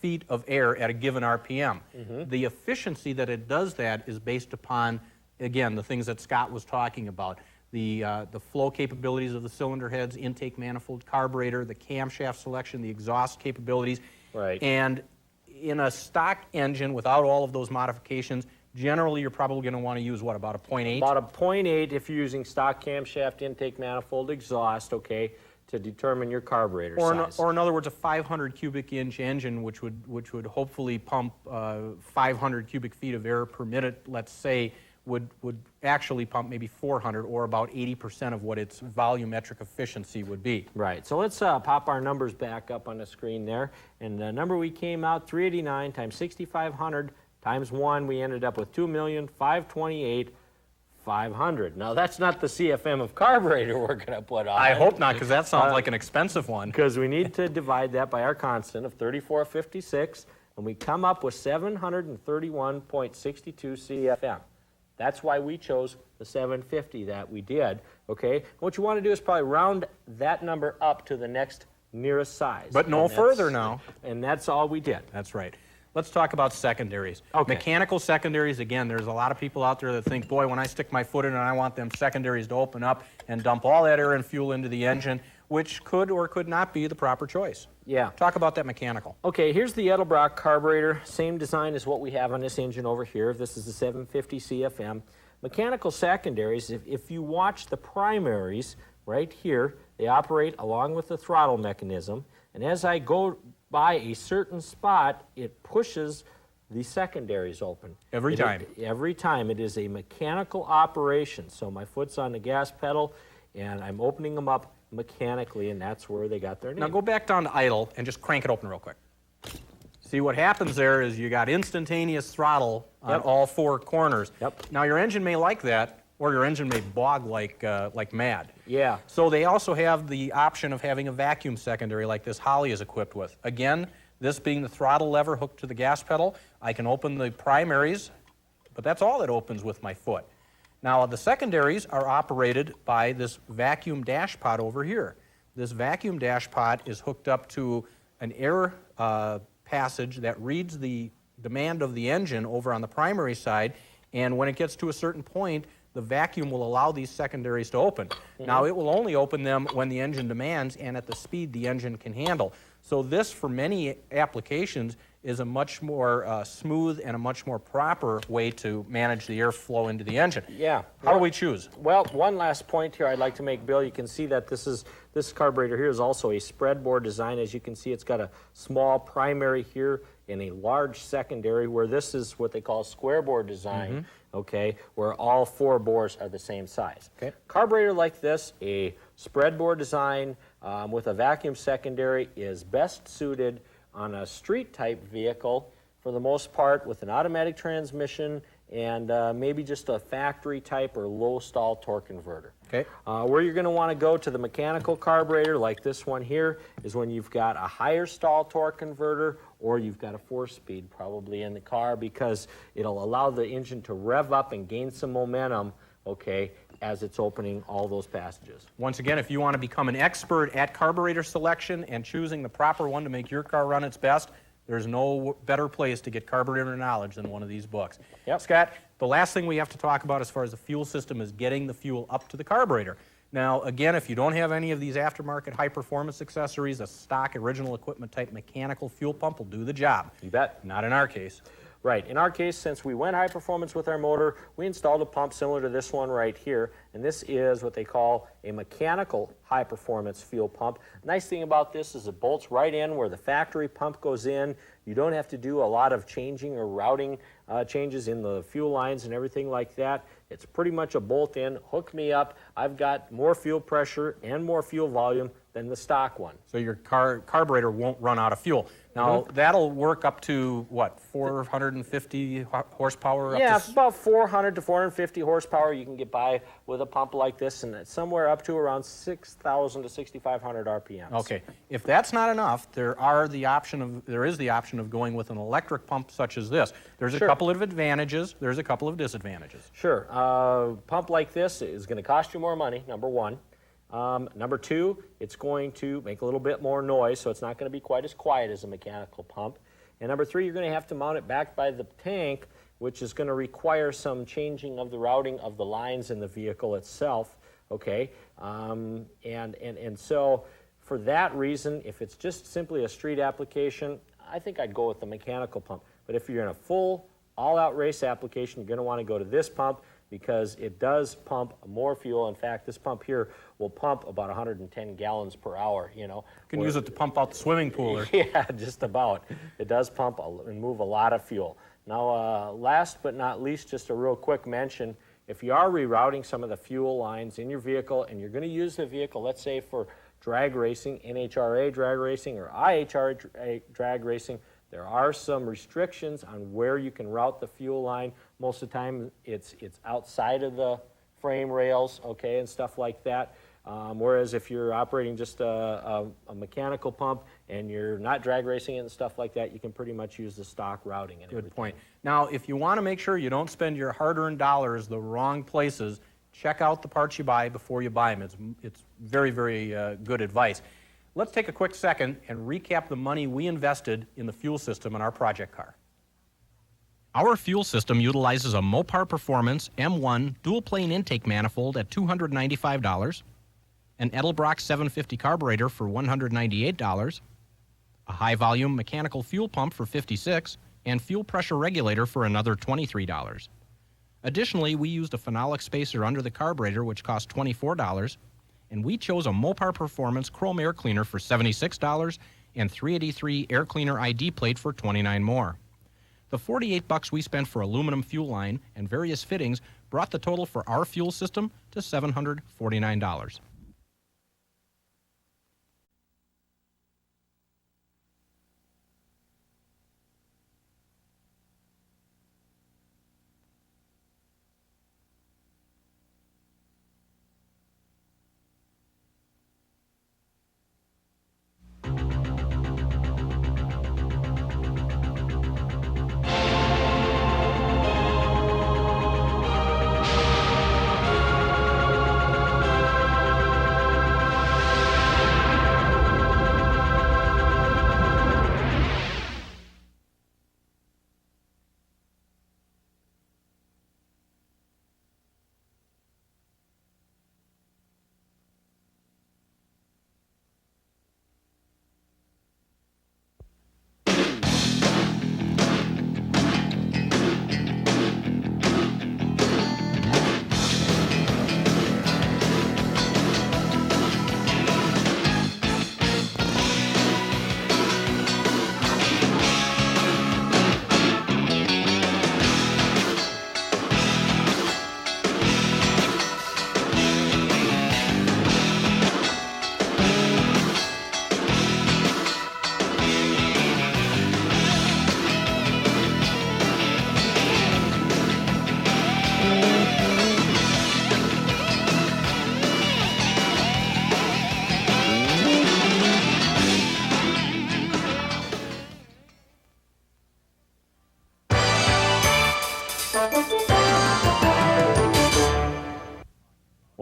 feet of air at a given RPM. The efficiency that it does that is based upon, again, the things that Scott was talking about. The flow capabilities of the cylinder heads, intake manifold, carburetor, the camshaft selection, the exhaust capabilities. Right. And in a stock engine without all of those modifications, generally you're probably going to want to use what, about a 0.8? About a 0.8 if you're using stock camshaft, intake manifold, exhaust, okay, to determine your carburetor size. Or in other words, a 500 cubic inch engine, which would hopefully pump 500 cubic feet of air per minute, let's say, would actually pump maybe 400, or about 80% of what its volumetric efficiency would be. Right, so let's pop our numbers back up on the screen there. And the number we came out, 389 times 6,500 times 1, we ended up with 2,528,500. Now that's not the CFM of carburetor we're going to put on. I hope not, because that sounds like an expensive one. Because we need to divide that by our constant of 3456, and we come up with 731.62 CFM. That's why we chose the 750 that we did, okay? What you want to do is probably round that number up to the next nearest size. But no further now. And that's all we did. That's right. Let's talk about secondaries. Okay. Mechanical secondaries, again, there's a lot of people out there that think, boy, when I stick my foot in and I want them secondaries to open up and dump all that air and fuel into the engine, which could or could not be the proper choice. Yeah. Talk about that mechanical. Okay, here's the Edelbrock carburetor. Same design as what we have on this engine over here. This is the 750 CFM. Mechanical secondaries, if you watch the primaries right here, they operate along with the throttle mechanism. And as I go by a certain spot, it pushes the secondaries open. Every time. Every time. It is a mechanical operation. So my foot's on the gas pedal, and I'm opening them up mechanically, and that's where they got their name. Now go back down to idle and just crank it open real quick. See, what happens there is you got instantaneous throttle on all four corners. Yep. Now your engine may like that, or your engine may bog like mad. Yeah. So they also have the option of having a vacuum secondary like this Holly is equipped with. Again, this being the throttle lever hooked to the gas pedal, I can open the primaries, but that's all it opens with my foot. Now the secondaries are operated by this vacuum dash pod over here. This vacuum dash pod is hooked up to an air passage that reads the demand of the engine over on the primary side, and when it gets to a certain point, the vacuum will allow these secondaries to open. Now it will only open them when the engine demands and at the speed the engine can handle. So this, for many applications, is a much more smooth and a much more proper way to manage the airflow into the engine. Yeah. How do we choose? Well, one last point here I'd like to make, Bill. You can see that this carburetor here is also a spreadboard design. As you can see, it's got a small primary here and a large secondary, where this is what they call square bore design, okay, where all four bores are the same size. Okay. Carburetor like this, a spreadboard design with a vacuum secondary, is best suited on a street type vehicle for the most part, with an automatic transmission and maybe just a factory type or low stall torque converter. Okay. Where you're going to want to go to the mechanical carburetor like this one here is when you've got a higher stall torque converter, or you've got a 4-speed probably in the car, because it'll allow the engine to rev up and gain some momentum, okay, as it's opening all those passages. Once again, if you want to become an expert at carburetor selection and choosing the proper one to make your car run its best, there's no better place to get carburetor knowledge than one of these books. Yep. Scott, the last thing we have to talk about as far as the fuel system is getting the fuel up to the carburetor. Now, again, if you don't have any of these aftermarket high-performance accessories, a stock original equipment type mechanical fuel pump will do the job. You bet. Not in our case. Right. In our case, since we went high performance with our motor, we installed a pump similar to this one right here, and this is what they call a mechanical high performance fuel pump. Nice thing about this is it bolts right in where the factory pump goes in. You don't have to do a lot of changing or routing changes in the fuel lines and everything like that. It's pretty much a bolt in, hook me up. I've got more fuel pressure and more fuel volume than the stock one. So your carburetor won't run out of fuel. Now, that'll work up to, what, 450 horsepower? Yeah, up to about 400 to 450 horsepower you can get by with a pump like this, and it's somewhere up to around 6,000 to 6,500 RPMs. Okay. If that's not enough, there is the option of going with an electric pump such as this. There's a couple of advantages. There's a couple of disadvantages. Sure. A pump like this is going to cost you more money, number one. Number two, it's going to make a little bit more noise, so it's not going to be quite as quiet as a mechanical pump. And number three, you're going to have to mount it back by the tank, which is going to require some changing of the routing of the lines in the vehicle itself, okay? And so for that reason, if it's just simply a street application, I think I'd go with the mechanical pump. But if you're in a full, all-out race application, you're going to want to go to this pump, because it does pump more fuel. In fact, this pump here will pump about 110 gallons per hour, you know. You can use it to pump out the swimming pool. Or... Yeah, just about. It does pump and move a lot of fuel. Now, last but not least, just a real quick mention, if you are rerouting some of the fuel lines in your vehicle and you're going to use the vehicle, let's say for drag racing, NHRA drag racing or IHRA drag racing, there are some restrictions on where you can route the fuel line. Most of the time, it's outside of the frame rails, okay, and stuff like that. Whereas if you're operating just a mechanical pump and you're not drag racing it and stuff like that, you can pretty much use the stock routing. And Good point. Now, if you want to make sure you don't spend your hard-earned dollars the wrong places, check out the parts you buy before you buy them. It's very, very good advice. Let's take a quick second and recap the money we invested in the fuel system in our project car. Our fuel system utilizes a Mopar Performance M1 dual-plane intake manifold at $295, an Edelbrock 750 carburetor for $198, a high-volume mechanical fuel pump for $56, and fuel pressure regulator for another $23. Additionally, we used a phenolic spacer under the carburetor, which cost $24, and we chose a Mopar Performance chrome air cleaner for $76 and 383 air cleaner ID plate for $29 more. The $48 we spent for aluminum fuel line and various fittings brought the total for our fuel system to $749.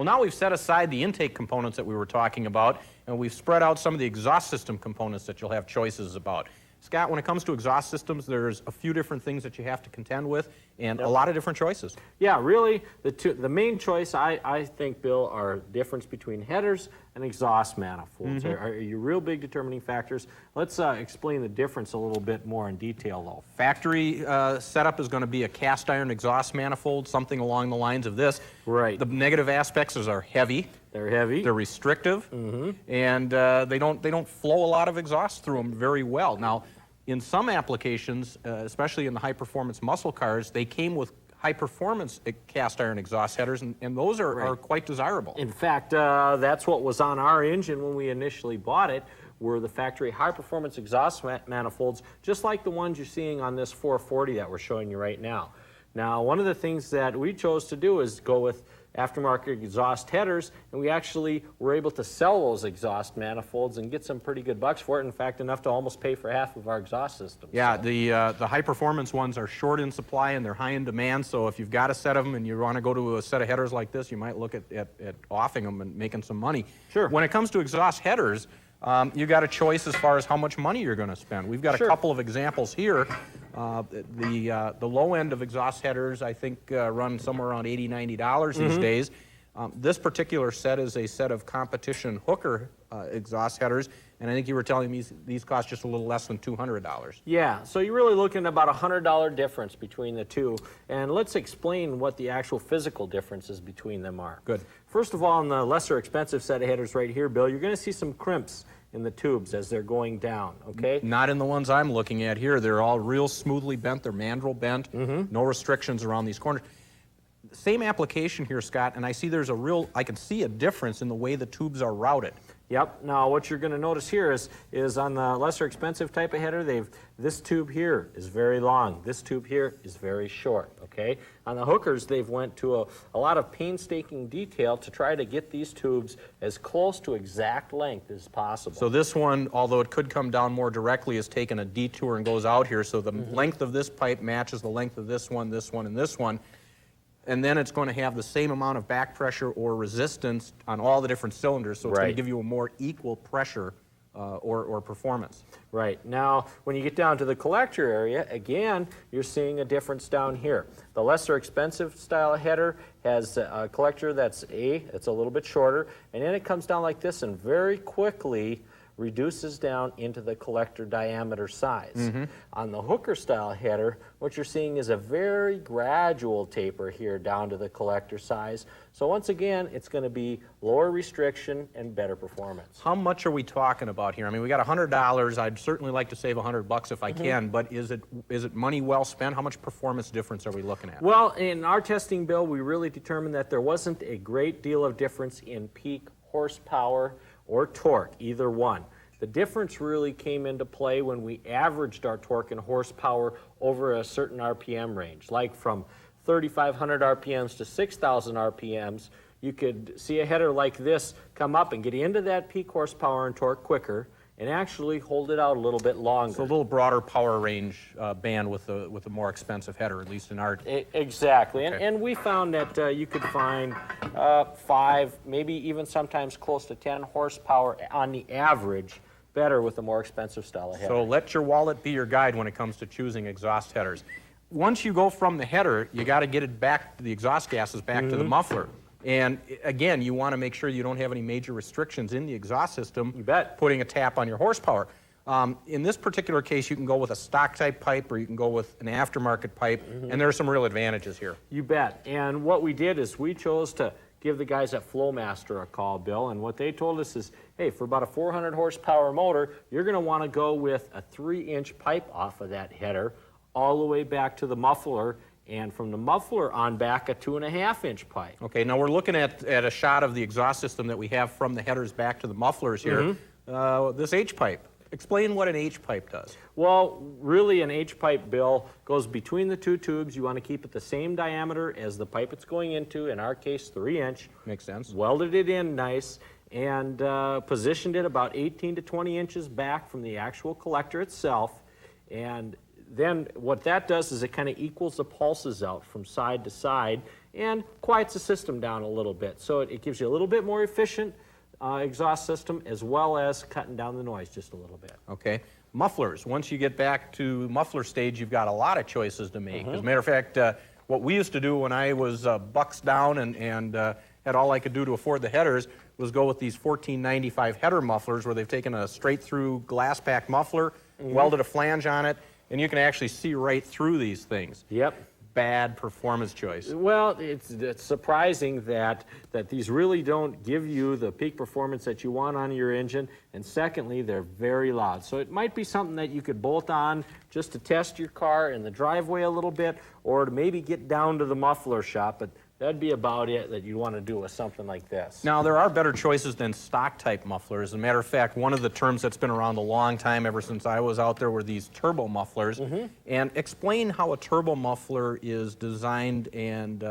now we've set aside the intake components that we were talking about, and we've spread out some of the exhaust system components that you'll have choices about. Scott, when it comes to exhaust systems, there's a few different things that you have to contend with, and a lot of different choices. Yeah, really, the main choice, I think, Bill, are difference between headers and exhaust manifolds. Are your real big determining factors. Let's explain the difference a little bit more in detail, though. Factory setup is going to be a cast iron exhaust manifold, something along the lines of this. Right. The negative aspects are heavy. They're heavy. They're restrictive, and they don't flow a lot of exhaust through them very well. Now, in some applications, especially in the high-performance muscle cars, they came with high-performance cast iron exhaust headers, and those are quite desirable. In fact, that's what was on our engine when we initially bought it, were the factory high-performance exhaust manifolds, just like the ones you're seeing on this 440 that we're showing you right now. Now, one of the things that we chose to do is go with aftermarket exhaust headers, and we actually were able to sell those exhaust manifolds and get some pretty good bucks for it. In fact, enough to almost pay for half of our exhaust system. Yeah, so. the high-performance ones are short in supply and they're high in demand, so if you've got a set of them and you want to go to a set of headers like this, you might look at offing them and making some money. Sure. When it comes to exhaust headers, you got a choice as far as how much money you're going to spend. We've got a couple of examples here. The low end of exhaust headers, I think, run somewhere around $80, $90 these days. This particular set is a set of competition hooker exhaust headers, and I think you were telling me these cost just a little less than $200. Yeah, so you're really looking at about a $100 difference between the two, and let's explain what the actual physical differences between them are. Good. First of all, on the lesser expensive set of headers right here, Bill, you're going to see some crimps in the tubes as they're going down, okay? Not in the ones I'm looking at here. They're all real smoothly bent. They're mandrel bent. No restrictions around these corners. Same application here, Scott, and I see I can see a difference in the way the tubes are routed. Yep. Now, what you're going to notice here is on the lesser expensive type of header, this tube here is very long. This tube here is very short, okay? On the hookers, they've went to a lot of painstaking detail to try to get these tubes as close to exact length as possible. So this one, although it could come down more directly, has taken a detour and goes out here, so the length of this pipe matches the length of this one, and this one. And then it's going to have the same amount of back pressure or resistance on all the different cylinders, so it's going to give you a more equal pressure or performance. Right. Now, when you get down to the collector area, again, you're seeing a difference down here. The lesser expensive style header has a collector that's it's a little bit shorter, and then it comes down like this and very quickly reduces down into the collector diameter size. On the hooker style header, what you're seeing is a very gradual taper here down to the collector size. So once again, it's going to be lower restriction and better performance. How much are we talking about here? I mean, we got $100. I'd certainly like to save $100 if I can, but is it money well spent? How much performance difference are we looking at? Well, in our testing, Bill, we really determined that there wasn't a great deal of difference in peak horsepower or torque, either one. The difference really came into play when we averaged our torque and horsepower over a certain RPM range, like from 3,500 RPMs to 6,000 RPMs. You could see a header like this come up and get into that peak horsepower and torque quicker and actually hold it out a little bit longer. So a little broader power range band with a more expensive header, at least in our... Exactly, Okay. and we found that you could find 5, maybe even sometimes close to 10 horsepower on the average better with a more expensive style of header. So let your wallet be your guide when it comes to choosing exhaust headers. Once you go from the header, you got to get it back, the exhaust gases back to the muffler. And again, you want to make sure you don't have any major restrictions in the exhaust system. You bet. Putting a tap on your horsepower. In this particular case, you can go with a stock type pipe or you can go with an aftermarket pipe, and there are some real advantages here. You bet. And what we did is we chose to give the guys at Flowmaster a call, Bill, and what they told us is, hey, for about a 400 horsepower motor, you're going to want to go with a 3-inch pipe off of that header all the way back to the muffler, and from the muffler on back a 2.5-inch pipe. Okay, now we're looking at a shot of the exhaust system that we have from the headers back to the mufflers here. This H-pipe. Explain what an H-pipe does. Well, really an H-pipe, Bill, goes between the two tubes. You want to keep it the same diameter as the pipe it's going into, in our case 3-inch. Makes sense. Welded it in nice and positioned it about 18 to 20 inches back from the actual collector itself. And then what that does is it kind of equals the pulses out from side to side, and quiets the system down a little bit. So it gives you a little bit more efficient exhaust system, as well as cutting down the noise just a little bit. Okay. Mufflers. Once you get back to muffler stage, you've got a lot of choices to make. As a matter of fact, what we used to do when I was bucks down and had all I could do to afford the headers was go with these $14.95 header mufflers, where they've taken a straight-through glass pack muffler, welded a flange on it, and you can actually see right through these things. Yep. Bad performance choice. Well, it's surprising that these really don't give you the peak performance that you want on your engine, and secondly, they're very loud. So it might be something that you could bolt on just to test your car in the driveway a little bit, or to maybe get down to the muffler shop, but that'd be about it that you'd want to do with something like this. Now, there are better choices than stock-type mufflers. As a matter of fact, one of the terms that's been around a long time, ever since I was out there, were these turbo mufflers. And explain how a turbo muffler is designed and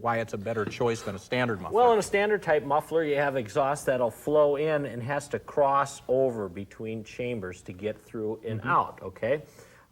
why it's a better choice than a standard muffler. Well, in a standard-type muffler, you have exhaust that'll flow in and has to cross over between chambers to get through and out, okay?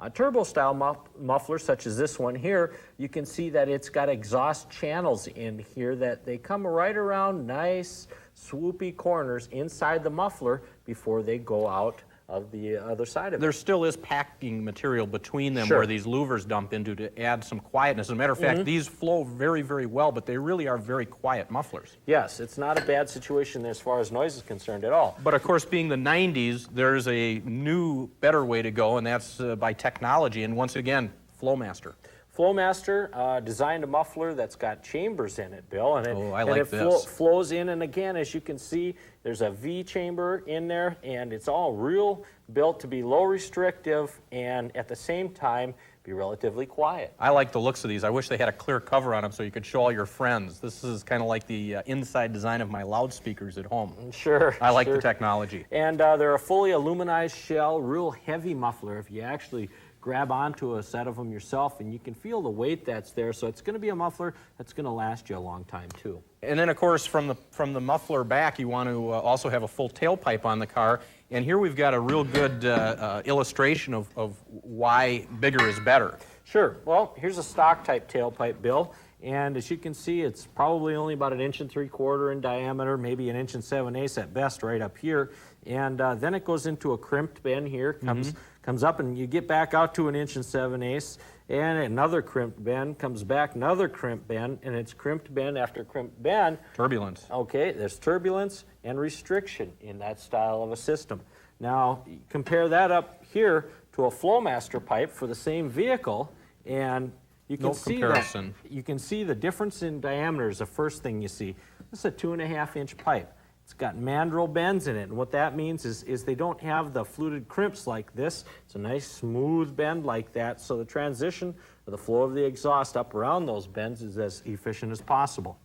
A turbo-style muffler, such as this one here, you can see that it's got exhaust channels in here that they come right around nice, swoopy corners inside the muffler before they go out of the other side of it. There still is packing material between them where these louvers dump into to add some quietness. As a matter of fact, these flow very, very well, but they really are very quiet mufflers. Yes, it's not a bad situation as far as noise is concerned at all. But of course, being the 90s, there's a new, better way to go, and that's by technology. And once again, Flowmaster. Flowmaster designed a muffler that's got chambers in it, Bill, and it flows in, and again, as you can see, there's a V chamber in there, and it's all real built to be low restrictive and at the same time be relatively quiet. I like the looks of these. I wish they had a clear cover on them so you could show all your friends. This is kind of like the inside design of my loudspeakers at home. Sure. I like the technology. And they're a fully aluminized shell, real heavy muffler. If you actually grab onto a set of them yourself, and you can feel the weight that's there, so it's going to be a muffler that's going to last you a long time too. And then of course from the muffler back, you want to also have a full tailpipe on the car, and here we've got a real good illustration of why bigger is better. Sure. Well, here's a stock type tailpipe, Bill, and as you can see, it's probably only about 1 3/4 inches in diameter, maybe 1 7/8 inches at best right up here, and then it goes into a crimped bend here, comes up, and you get back out to 1 7/8 inches, and another crimped bend, comes back, another crimped bend, and it's crimped bend after crimped bend. Turbulence. Okay, there's turbulence and restriction in that style of a system. Now, compare that up here to a Flowmaster pipe for the same vehicle, and you can see that. You can see the difference in diameter is the first thing you see. This is a 2.5-inch pipe. It's got mandrel bends in it, and what that means is they don't have the fluted crimps like this. It's a nice smooth bend like that, so the transition of the flow of the exhaust up around those bends is as efficient as possible.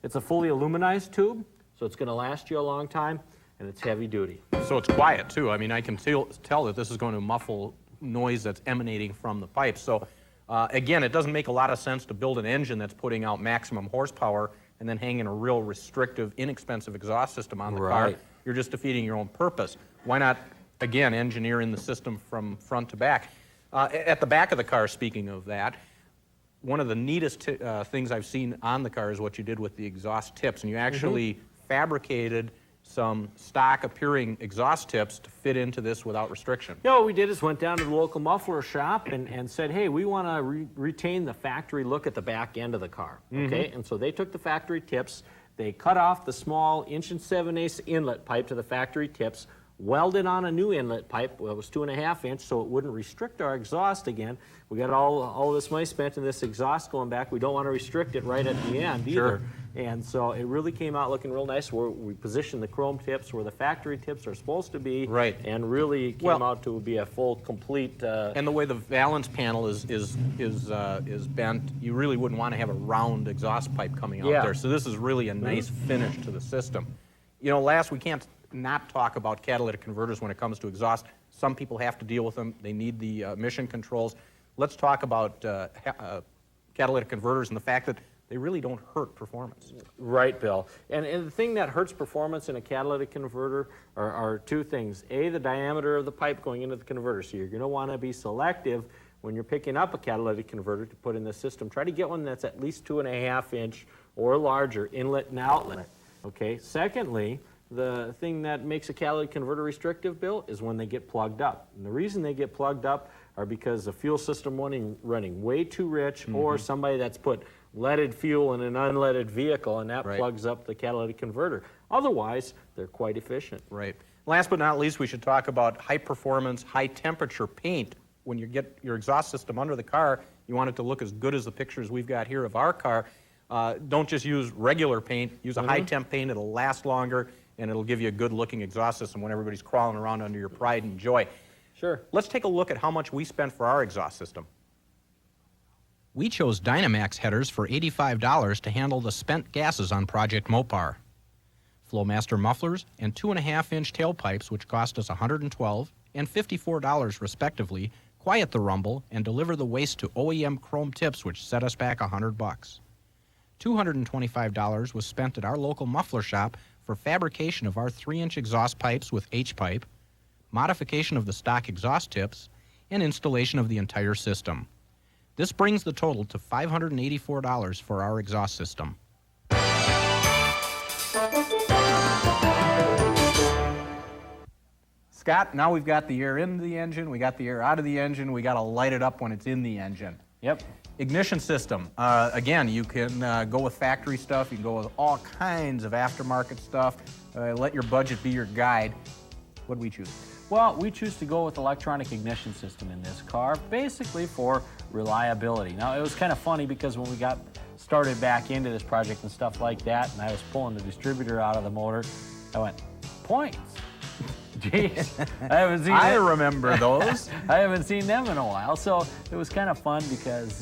It's a fully aluminized tube, so it's going to last you a long time, and it's heavy duty. So it's quiet too. I mean, I can tell that this is going to muffle noise that's emanating from the pipe. So again, it doesn't make a lot of sense to build an engine that's putting out maximum horsepower and then hanging a real restrictive, inexpensive exhaust system on the car. You're just defeating your own purpose. Why not, again, engineer in the system from front to back? At the back of the car, speaking of that, one of the neatest things I've seen on the car is what you did with the exhaust tips, and you actually fabricated some stock-appearing exhaust tips to fit into this without restriction. Yeah, what we did is went down to the local muffler shop and said, hey, we want to retain the factory look at the back end of the car, okay? And so they took the factory tips, they cut off the small 1 7/8 inches inlet pipe to the factory tips, welded on a new inlet pipe. Well, it was 2.5 inches, so it wouldn't restrict our exhaust again. We got all this money spent in this exhaust going back. We don't want to restrict it right at the end either. And so it really came out looking real nice. We positioned the chrome tips where the factory tips are supposed to be, and really came out to be a full, complete. And the way the valance panel is bent, you really wouldn't want to have a round exhaust pipe coming out there. So this is really a nice finish to the system. You know, last, we can't not talk about catalytic converters when it comes to exhaust. Some people have to deal with them. They need the emission controls. Let's talk about catalytic converters and the fact that they really don't hurt performance. Right, Bill. And the thing that hurts performance in a catalytic converter are two things. A, the diameter of the pipe going into the converter. So you're going to want to be selective when you're picking up a catalytic converter to put in the system, try to get one that's at least 2.5-inch or larger inlet and outlet. Okay. Secondly, the thing that makes a catalytic converter restrictive, Bill, is when they get plugged up. And the reason they get plugged up are because the fuel system running way too rich, or somebody that's put leaded fuel in an unleaded vehicle, and that plugs up the catalytic converter. Otherwise, they're quite efficient. Right. Last but not least, we should talk about high performance, high temperature paint. When you get your exhaust system under the car, you want it to look as good as the pictures we've got here of our car. Don't just use regular paint, use a high temp paint. It'll last longer, and it'll give you a good looking exhaust system when everybody's crawling around under your pride and joy. Sure. Let's take a look at how much we spent for our exhaust system. We chose Dynamax headers for $85 to handle the spent gases on Project Mopar. Flowmaster mufflers and 2.5-inch tailpipes, which cost us $112 and $54 respectively, quiet the rumble and deliver the waste to OEM chrome tips, which set us back $100. $225 was spent at our local muffler shop for fabrication of our 3-inch exhaust pipes with H-pipe, modification of the stock exhaust tips, and installation of the entire system. This brings the total to $584 for our exhaust system. Scott, now we've got the air in the engine, we got the air out of the engine, we got to light it up when it's in the engine. Yep. Ignition system. Again, you can go with factory stuff, you can go with all kinds of aftermarket stuff. Let your budget be your guide. What do we choose? Well, we choose to go with electronic ignition system in this car, basically for reliability. Now, it was kind of funny because when we got started back into this project and stuff like that, and I was pulling the distributor out of the motor, I went, points. Jeez, I remember those. I haven't seen them in a while, so it was kind of fun because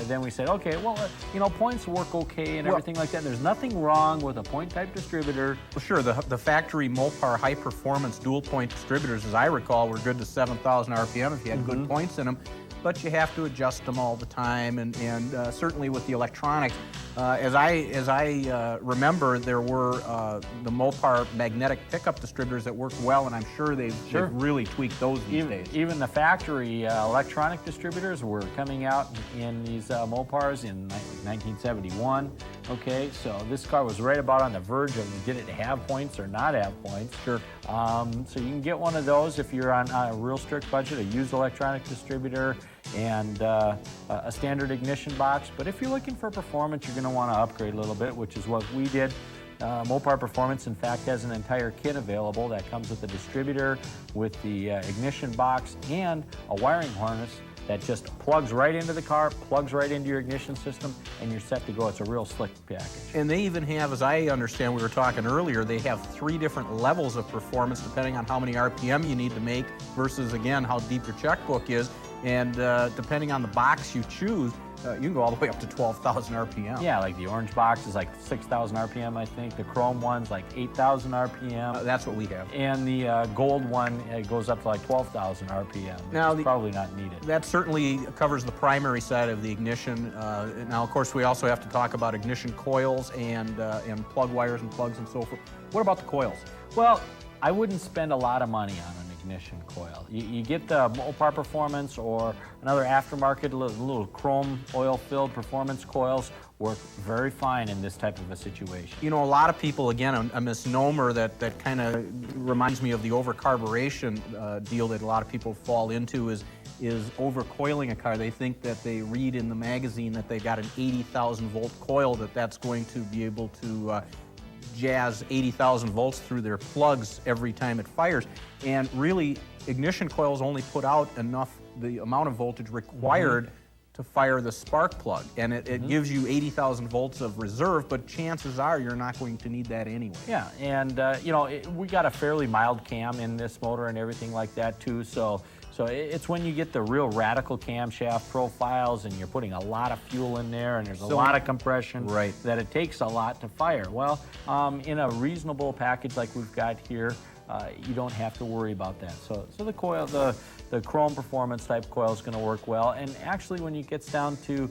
then we said, okay, well, points work okay and everything like that. There's nothing wrong with a point-type distributor. Well, sure, the factory Mopar high-performance dual-point distributors, as I recall, were good to 7,000 RPM if you had good points in them. But you have to adjust them all the time, and certainly with the electronics, as I remember, there were the Mopar magnetic pickup distributors that worked well, and I'm sure they've really tweaked those these days. Even the factory electronic distributors were coming out in these Mopars in 1971. Okay, so this car was right about on the verge of did it have points or not have points. Sure. So you can get one of those if you're on a real strict budget, a used electronic distributor and a standard ignition box. But if you're looking for performance, you're going to want to upgrade a little bit, which is what we did. Mopar Performance, in fact, has an entire kit available that comes with the distributor, with the ignition box, and a wiring harness that just plugs right into the car, plugs right into your ignition system, and you're set to go. It's a real slick package. And they even have, as I understand, we were talking earlier, they have 3 different levels of performance depending on how many RPM you need to make versus, again, how deep your checkbook is. And depending on the box you choose, you can go all the way up to 12,000 RPM. Yeah, like the orange box is like 6,000 RPM, I think. The chrome one's like 8,000 RPM. That's what we have. And the gold one goes up to like 12,000 RPM. Now, it's probably not needed. That certainly covers the primary side of the ignition. Now, of course, we also have to talk about ignition coils and plug wires and plugs and so forth. What about the coils? Well, I wouldn't spend a lot of money on an ignition coil. You get the Mopar Performance or another aftermarket little chrome oil-filled performance coils work very fine in this type of a situation. You know, a lot of people, again, a misnomer that kind of reminds me of the overcarburation deal that a lot of people fall into is overcoiling a car. They think that they read in the magazine that they got an 80,000 volt coil, that's going to be able to jazz 80,000 volts through their plugs every time it fires. And really, ignition coils only put out enough, the amount of voltage required to fire the spark plug. And it gives you 80,000 volts of reserve, but chances are you're not going to need that anyway. Yeah, and we got a fairly mild cam in this motor and everything like that too, so it's when you get the real radical camshaft profiles and you're putting a lot of fuel in there and there's a lot of compression that it takes a lot to fire. Well, in a reasonable package like we've got here, you don't have to worry about that. So the coil, the chrome performance type coil is going to work well. And actually, when it gets down to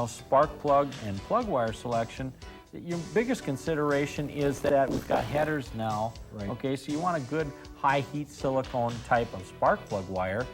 spark plug and plug wire selection, your biggest consideration is that we've got headers now. Okay, so you want a good high heat silicone type of spark plug wire.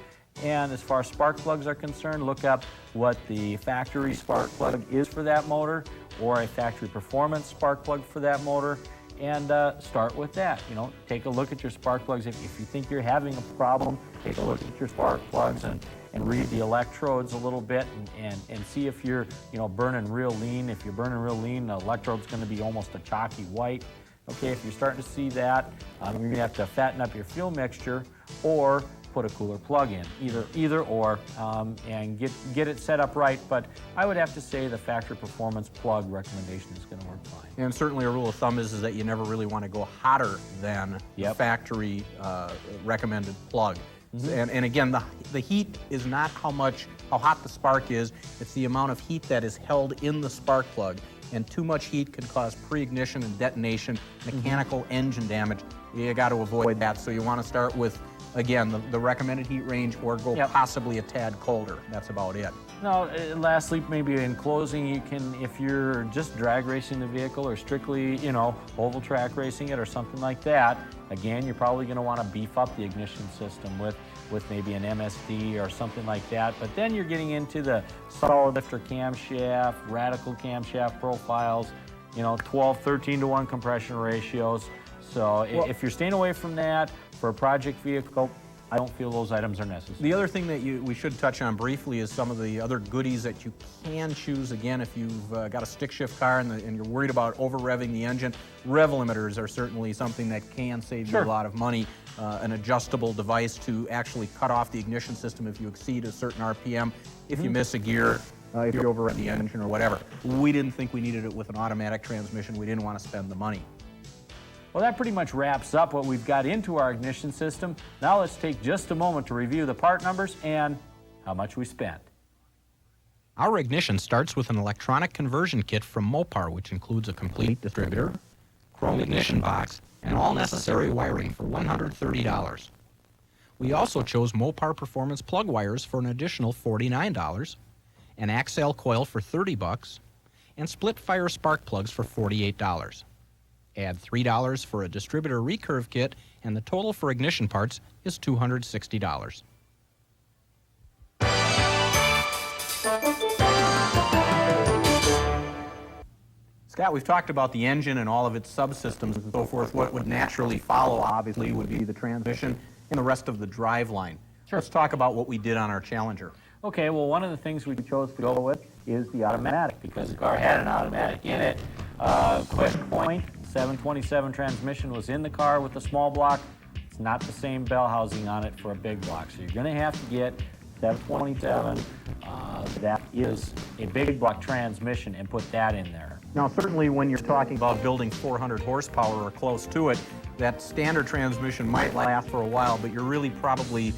And as far as spark plugs are concerned, look up what the factory spark plug is for that motor, or a factory performance spark plug for that motor, and start with that. You know, take a look at your spark plugs. If you think you're having a problem, take a look at your spark plugs and read the electrodes a little bit and see if you're, you know, burning real lean. If you're burning real lean, the electrode's going to be almost a chalky white. Okay, if you're starting to see that, you're going to have to fatten up your fuel mixture or put a cooler plug in, either or, and get it set up right. But I would have to say the factory performance plug recommendation is going to work fine. And certainly a rule of thumb is that you never really want to go hotter than the factory recommended plug. And again, the heat is not how hot the spark is, it's the amount of heat that is held in the spark plug. And too much heat can cause pre-ignition and detonation, mechanical engine damage. You got to avoid that. So you want to start with, again, the recommended heat range, or go possibly a tad colder. That's about it. Now, lastly, maybe in closing, you can, if you're just drag racing the vehicle or strictly, you know, oval track racing it or something like that, again, you're probably going to want to beef up the ignition system with maybe an MSD or something like that. But then you're getting into the solid lifter camshaft, radical camshaft profiles, you know, 12, 13 to 1 compression ratios. So if you're staying away from that for a project vehicle, I don't feel those items are necessary. The other thing that we should touch on briefly is some of the other goodies that you can choose. Again, if you've got a stick shift car and you're worried about over revving the engine, rev limiters are certainly something that can save you a lot of money. An adjustable device to actually cut off the ignition system if you exceed a certain RPM, if you miss a gear, if you overrev the engine or whatever. We didn't think we needed it with an automatic transmission. We didn't want to spend the money. Well, that pretty much wraps up what we've got into our ignition system. Now let's take just a moment to review the part numbers and how much we spent. Our ignition starts with an electronic conversion kit from Mopar, which includes a complete distributor, chrome ignition box, and all necessary wiring for $130. We also chose Mopar Performance plug wires for an additional $49, an Axle coil for $30, and split fire spark plugs for $48. Add $3 for a distributor recurve kit, and the total for ignition parts is $260. Scott, we've talked about the engine and all of its subsystems and so forth. What would naturally follow, obviously, would be the transmission and the rest of the driveline. Sure. Let's talk about what we did on our Challenger. Okay, well, one of the things we chose to go with is the automatic, because the car had an automatic in it. Quick point, 727 transmission was in the car with the small block. It's not the same bell housing on it for a big block, so you're going to have to get 727 that is a big block transmission and put that in there. Now, certainly when you're talking about building 400 horsepower or close to it, that standard transmission might last for a while, but you're really probably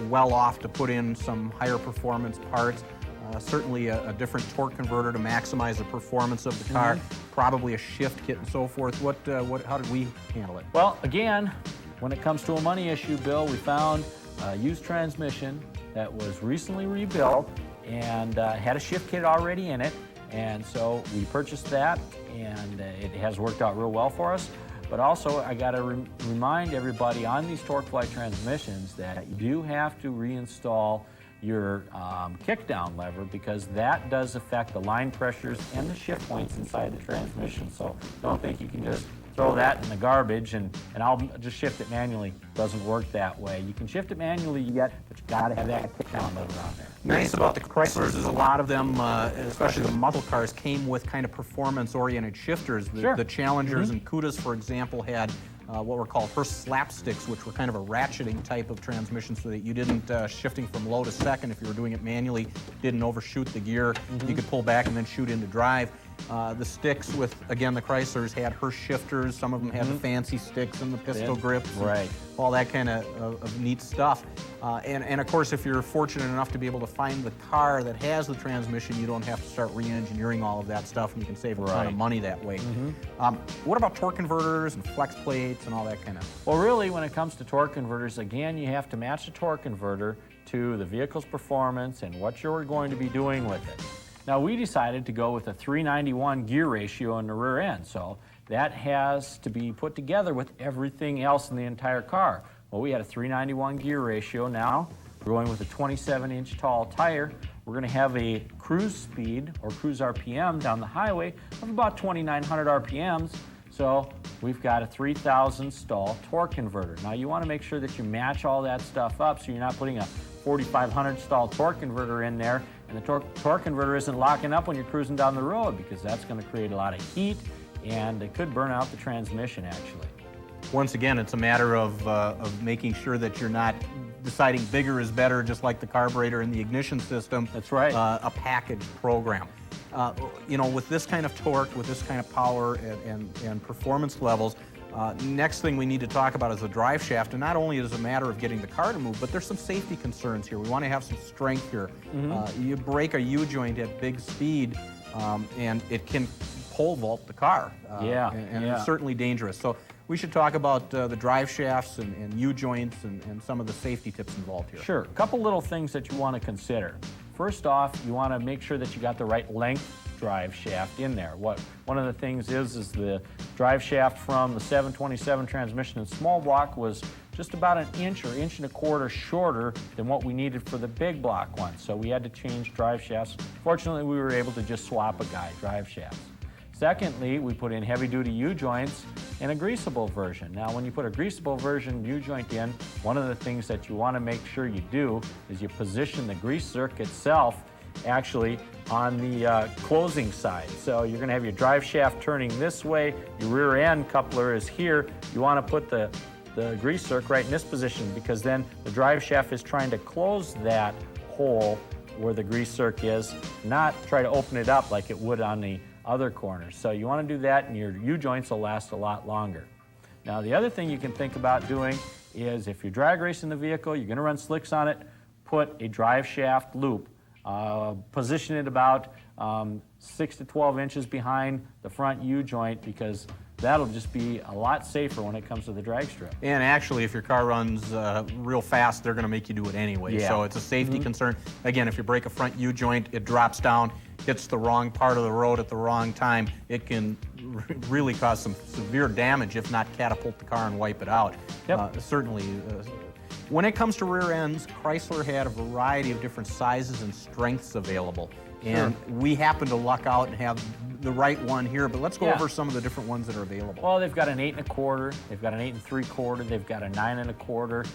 well off to put in some higher performance parts. Certainly a different torque converter to maximize the performance of the car, probably a shift kit and so forth. How did we handle it? Well, again, when it comes to a money issue, Bill, we found a used transmission that was recently rebuilt and had a shift kit already in it. And so we purchased that, and it has worked out real well for us. But also, I got to remind everybody on these TorqueFlite transmissions that you do have to reinstall your kickdown lever, because that does affect the line pressures and the shift points inside the transmission. So don't think you can just throw that in the garbage and I'll just shift it manually. Doesn't work that way. You can shift it manually yet, but you got to have that kickdown lever on there. Nice about the Chryslers is a lot of them, especially the muscle cars, came with kind of performance-oriented shifters. The Challengers and Cudas, for example, had what were called Hurst slapsticks, which were kind of a ratcheting type of transmission, so that you didn't, shifting from low to second, if you were doing it manually, didn't overshoot the gear. You could pull back and then shoot into drive. The sticks with, again, the Chryslers had Hurst shifters. Some of them had the fancy sticks and the pistol grips. Right. All that kind of neat stuff. And of course, if you're fortunate enough to be able to find the car that has the transmission, you don't have to start re-engineering all of that stuff, and you can save a ton of money that way. What about torque converters and flex plates and all that kind of? Well, really, when it comes to torque converters, again, you have to match the torque converter to the vehicle's performance and what you're going to be doing with it. Now, we decided to go with a 391 gear ratio in the rear end, so that has to be put together with everything else in the entire car. Well, we had a 391 gear ratio now. We're going with a 27-inch tall tire. We're going to have a cruise speed or cruise RPM down the highway of about 2,900 RPMs. So we've got a 3,000 stall torque converter. Now you want to make sure that you match all that stuff up so you're not putting a 4,500 stall torque converter in there and the torque converter isn't locking up when you're cruising down the road, because that's going to create a lot of heat and it could burn out the transmission actually. Once again, it's a matter of making sure that you're not deciding bigger is better, just like the carburetor and the ignition system. That's right. A package program. You know, with this kind of torque, with this kind of power and performance levels, next thing we need to talk about is the drive shaft. And not only is it a matter of getting the car to move, but there's some safety concerns here. We want to have some strength here. You break a U-joint at big speed, and it can pole vault the car. And it's certainly dangerous. So we should talk about the drive shafts and U-joints and some of the safety tips involved here. Sure. A couple little things that you want to consider. First off, you want to make sure that you got the right length drive shaft in there. One of the things is the drive shaft from the 727 transmission in small block was just about an inch or inch and a quarter shorter than what we needed for the big block one. So we had to change drive shafts. Fortunately, we were able to just swap a guide drive shafts. Secondly, we put in heavy-duty U-joints and a greasable version. Now, when you put a greasable version U-joint in, one of the things that you want to make sure you do is you position the grease zerk itself actually on the closing side. So you're going to have your drive shaft turning this way, your rear end coupler is here. You want to put the grease zerk right in this position, because then the drive shaft is trying to close that hole where the grease zerk is, not try to open it up like it would on the other corners. So you want to do that and your U-joints will last a lot longer. Now the other thing you can think about doing is if you're drag racing the vehicle, you're going to run slicks on it, put a drive shaft loop, position it about 6 to 12 inches behind the front U-joint, because that'll just be a lot safer when it comes to the drag strip. And actually, if your car runs real fast, they're going to make you do it anyway. Yeah. So it's a safety concern. Again, if you break a front U-joint, it drops down, hits the wrong part of the road at the wrong time, it can really cause some severe damage, if not catapult the car and wipe it out. Yep. Certainly. When it comes to rear ends, Chrysler had a variety of different sizes and strengths available. And we happen to luck out and have the right one here, but let's go over some of the different ones that are available. Well, they've got an 8 1/4, they've got an 8 3/4, they've got a 9 1/4,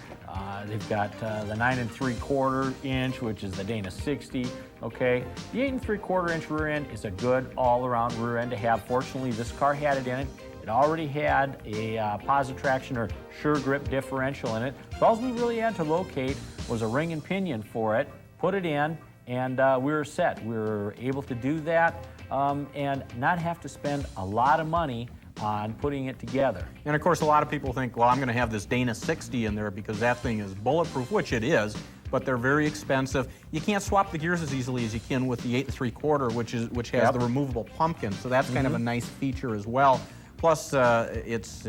they've got the 9 3/4 inch, which is the Dana 60. Okay, the 8 3/4 inch rear end is a good all-around rear end to have. Fortunately, this car had it in it. It already had a positive traction or sure grip differential in it. So all we really had to locate was a ring and pinion for it, put it in, and we were set. We were able to do that and not have to spend a lot of money on putting it together. And of course, a lot of people think, well, I'm going to have this Dana 60 in there because that thing is bulletproof, which it is, but they're very expensive. You can't swap the gears as easily as you can with the 8 3/4, which has the removable pumpkin. So that's kind of a nice feature as well. Plus, it's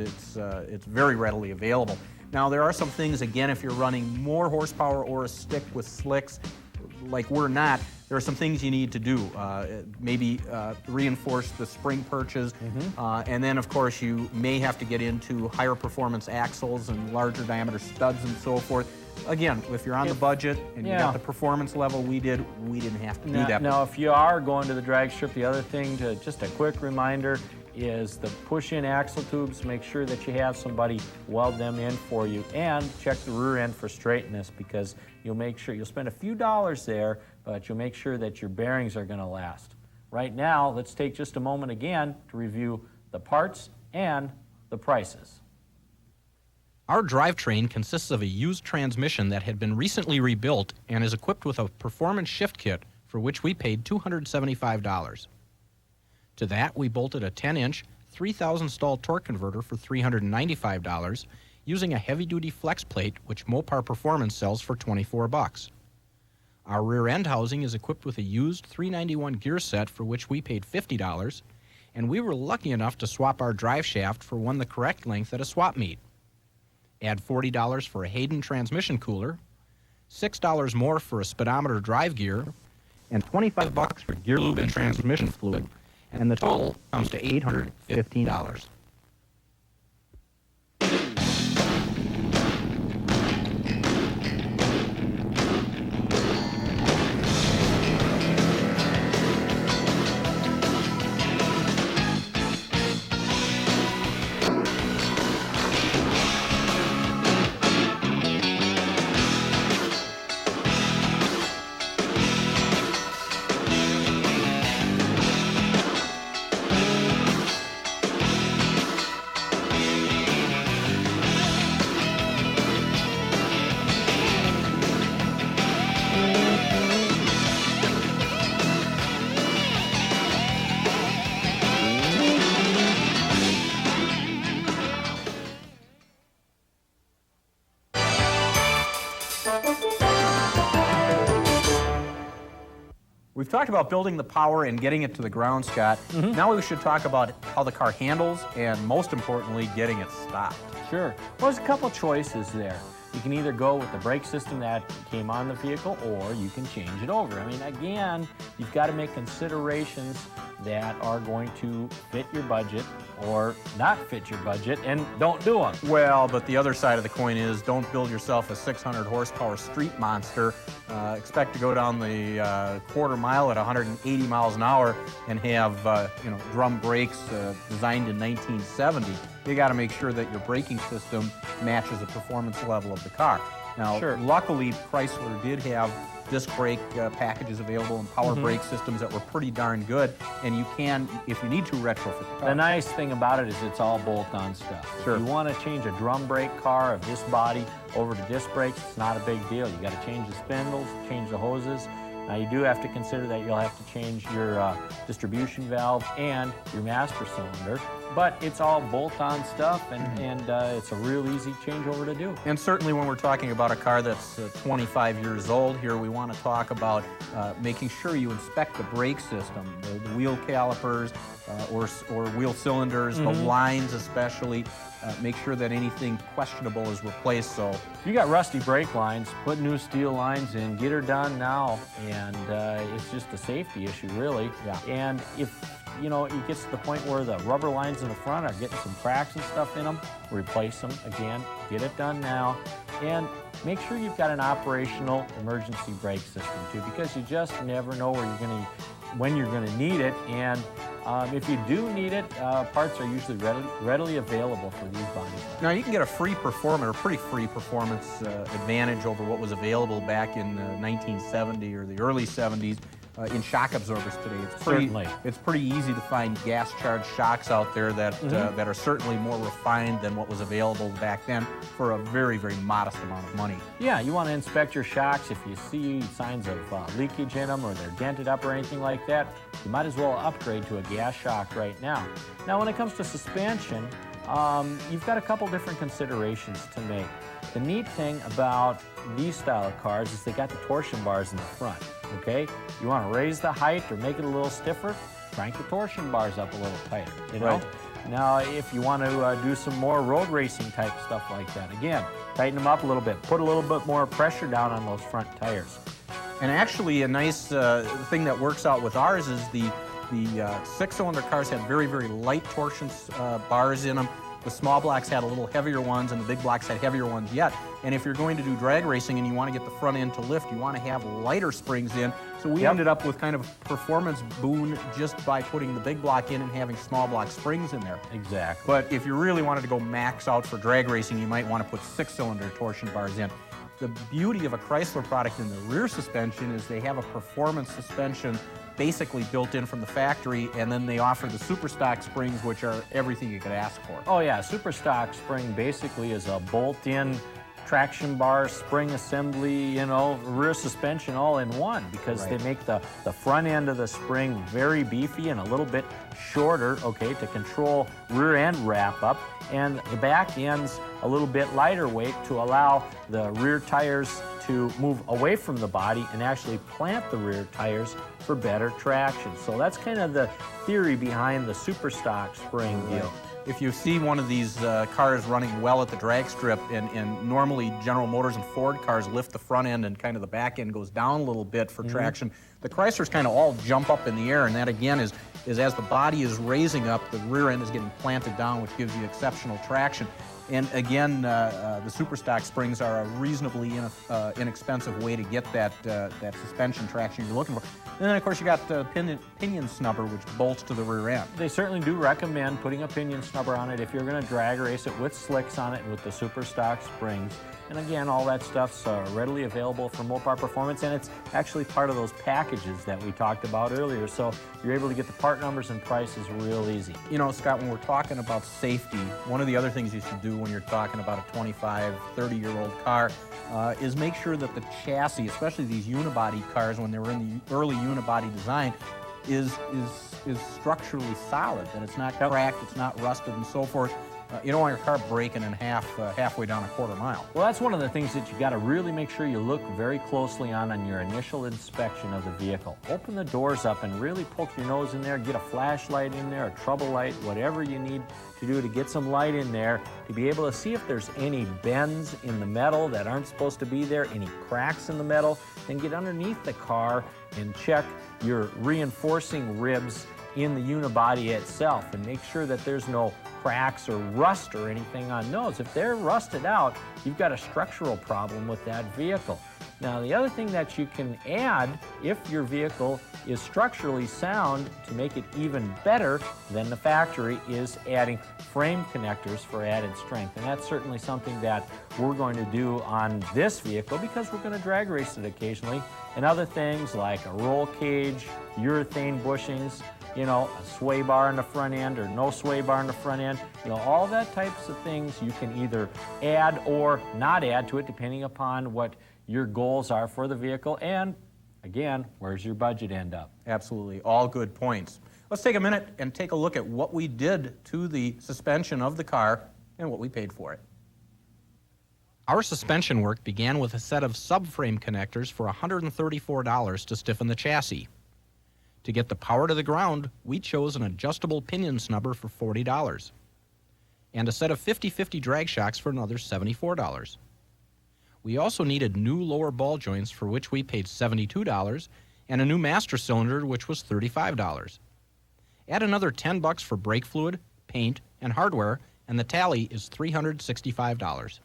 very readily available. Now, there are some things, again, if you're running more horsepower or a stick with slicks, like we're not, there are some things you need to do. Maybe reinforce the spring perches, and then, of course, you may have to get into higher performance axles and larger diameter studs and so forth. Again, if you're on the budget and you got the performance level we didn't have to do that. Now, if you are going to the drag strip, the other thing, just a quick reminder, is the push-in axle tubes. Make sure that you have somebody weld them in for you, and check the rear end for straightness, because you'll spend a few dollars there, but you'll make sure that your bearings are going to last. Right now, let's take just a moment again to review the parts and the prices. Our drivetrain consists of a used transmission that had been recently rebuilt and is equipped with a performance shift kit for which we paid $275. To that, we bolted a 10-inch, 3,000 stall torque converter for $395 using a heavy-duty flex plate which Mopar Performance sells for $24. Our rear end housing is equipped with a used 391 gear set for which we paid $50, and we were lucky enough to swap our drive shaft for one the correct length at a swap meet. Add $40 for a Hayden transmission cooler, $6 more for a speedometer drive gear, and $25 for gear lube and transmission fluid, and the total comes to $815. We've talked about building the power and getting it to the ground, Scott. Now we should talk about how the car handles and, most importantly, getting it stopped. Sure. Well, there's a couple choices there. You can either go with the brake system that came on the vehicle, or you can change it over. I mean, again, you've got to make considerations that are going to fit your budget or not fit your budget, and don't do them. Well, but the other side of the coin is don't build yourself a 600 horsepower street monster, expect to go down the quarter mile at 180 miles an hour and have drum brakes designed in 1970. You got to make sure that your braking system matches the performance level of the car. Now, luckily, Chrysler did have disc brake packages available and power brake systems that were pretty darn good, and you can, if you need to, retrofit the car. The nice thing about it is it's all bolt-on stuff. If you want to change a drum brake car of this body over to disc brakes, it's not a big deal. You got to change the spindles, change the hoses. Now, you do have to consider that you'll have to change your distribution valve and your master cylinder, but it's all bolt-on stuff, and it's a real easy changeover to do. And certainly when we're talking about a car that's 25 years old here, we want to talk about making sure you inspect the brake system, the wheel calipers or wheel cylinders, the lines especially. Make sure that anything questionable is replaced. So if you got rusty brake lines, put new steel lines in, get her done now, and it's just a safety issue, really. And if it gets to the point where the rubber lines in the front are getting some cracks and stuff in them, replace them again, get it done now, and make sure you've got an operational emergency brake system too, because you just never know when you're going to need it. And if you do need it, parts are usually readily available for these bodies. Now, you can get a pretty free performance advantage over what was available back in 1970 or the early 70s in shock absorbers today. It's pretty easy to find gas-charged shocks out there that that are certainly more refined than what was available back then for a very, very modest amount of money. Yeah, you want to inspect your shocks. If you see signs of leakage in them or they're dented up or anything like that, you might as well upgrade to a gas shock right now. Now, when it comes to suspension, you've got a couple different considerations to make. The neat thing about these style of cars is they got the torsion bars in the front, okay? You want to raise the height or make it a little stiffer, crank the torsion bars up a little tighter, you know? Now, if you want to do some more road racing type stuff like that, again, tighten them up a little bit, put a little bit more pressure down on those front tires. And actually, a nice thing that works out with ours is the six-cylinder cars had very, very light torsion bars in them. The small blocks had a little heavier ones, and the big blocks had heavier ones yet. And if you're going to do drag racing and you want to get the front end to lift, you want to have lighter springs in. So we ended up with kind of a performance boon just by putting the big block in and having small block springs in there. Exactly. But if you really wanted to go max out for drag racing, you might want to put six-cylinder torsion bars in. The beauty of a Chrysler product in the rear suspension is they have a performance suspension basically built in from the factory, and then they offer the super stock springs, which are everything you could ask for. Oh yeah, super stock spring basically is a bolt-in traction bar, spring assembly, rear suspension all in one, because they make the front end of the spring very beefy and a little bit shorter, okay, to control rear end wrap up, and the back end's a little bit lighter weight to allow the rear tires to move away from the body and actually plant the rear tires for better traction. So that's kind of the theory behind the super stock spring deal. If you see one of these cars running well at the drag strip, and normally General Motors and Ford cars lift the front end and kind of the back end goes down a little bit for traction, the Chryslers kind of all jump up in the air, and that again is as the body is raising up, the rear end is getting planted down, which gives you exceptional traction. And again, the super stock springs are a reasonably inexpensive way to get that suspension traction you're looking for. And then, of course, you got the pinion snubber, which bolts to the rear end. They certainly do recommend putting a pinion snubber on it if you're going to drag race it with slicks on it and with the super stock springs. And again, all that stuff's readily available from Mopar Performance, and it's actually part of those packages that we talked about earlier. So you're able to get the part numbers and prices real easy. You know, Scott, when we're talking about safety, one of the other things you should do when you're talking about a 25, 30-year-old car is make sure that the chassis, especially these unibody cars when they were in the early unibody design, is structurally solid, that it's not cracked, it's not rusted, and so forth. You don't want your car breaking in half halfway down a quarter mile. Well, that's one of the things that you got to really make sure you look very closely on your initial inspection of the vehicle. Open the doors up and really poke your nose in there, get a flashlight in there, a trouble light, whatever you need to do to get some light in there to be able to see if there's any bends in the metal that aren't supposed to be there, any cracks in the metal. Then get underneath the car and check your reinforcing ribs in the unibody itself and make sure that there's no cracks or rust or anything on those. If they're rusted out, you've got a structural problem with that vehicle. Now, the other thing that you can add if your vehicle is structurally sound to make it even better than the factory is adding frame connectors for added strength. And that's certainly something that we're going to do on this vehicle because we're going to drag race it occasionally. And other things like a roll cage, urethane bushings, you know, a sway bar in the front end or no sway bar in the front end, you know, all that types of things you can either add or not add to it depending upon what your goals are for the vehicle and, again, where's your budget end up? Absolutely, all good points. Let's take a minute and take a look at what we did to the suspension of the car and what we paid for it. Our suspension work began with a set of subframe connectors for $134 to stiffen the chassis. To get the power to the ground, we chose an adjustable pinion snubber for $40 and a set of 50/50 drag shocks for another $74. We also needed new lower ball joints for which we paid $72 and a new master cylinder which was $35. Add another $10 for brake fluid, paint, and hardware, and the tally is $365.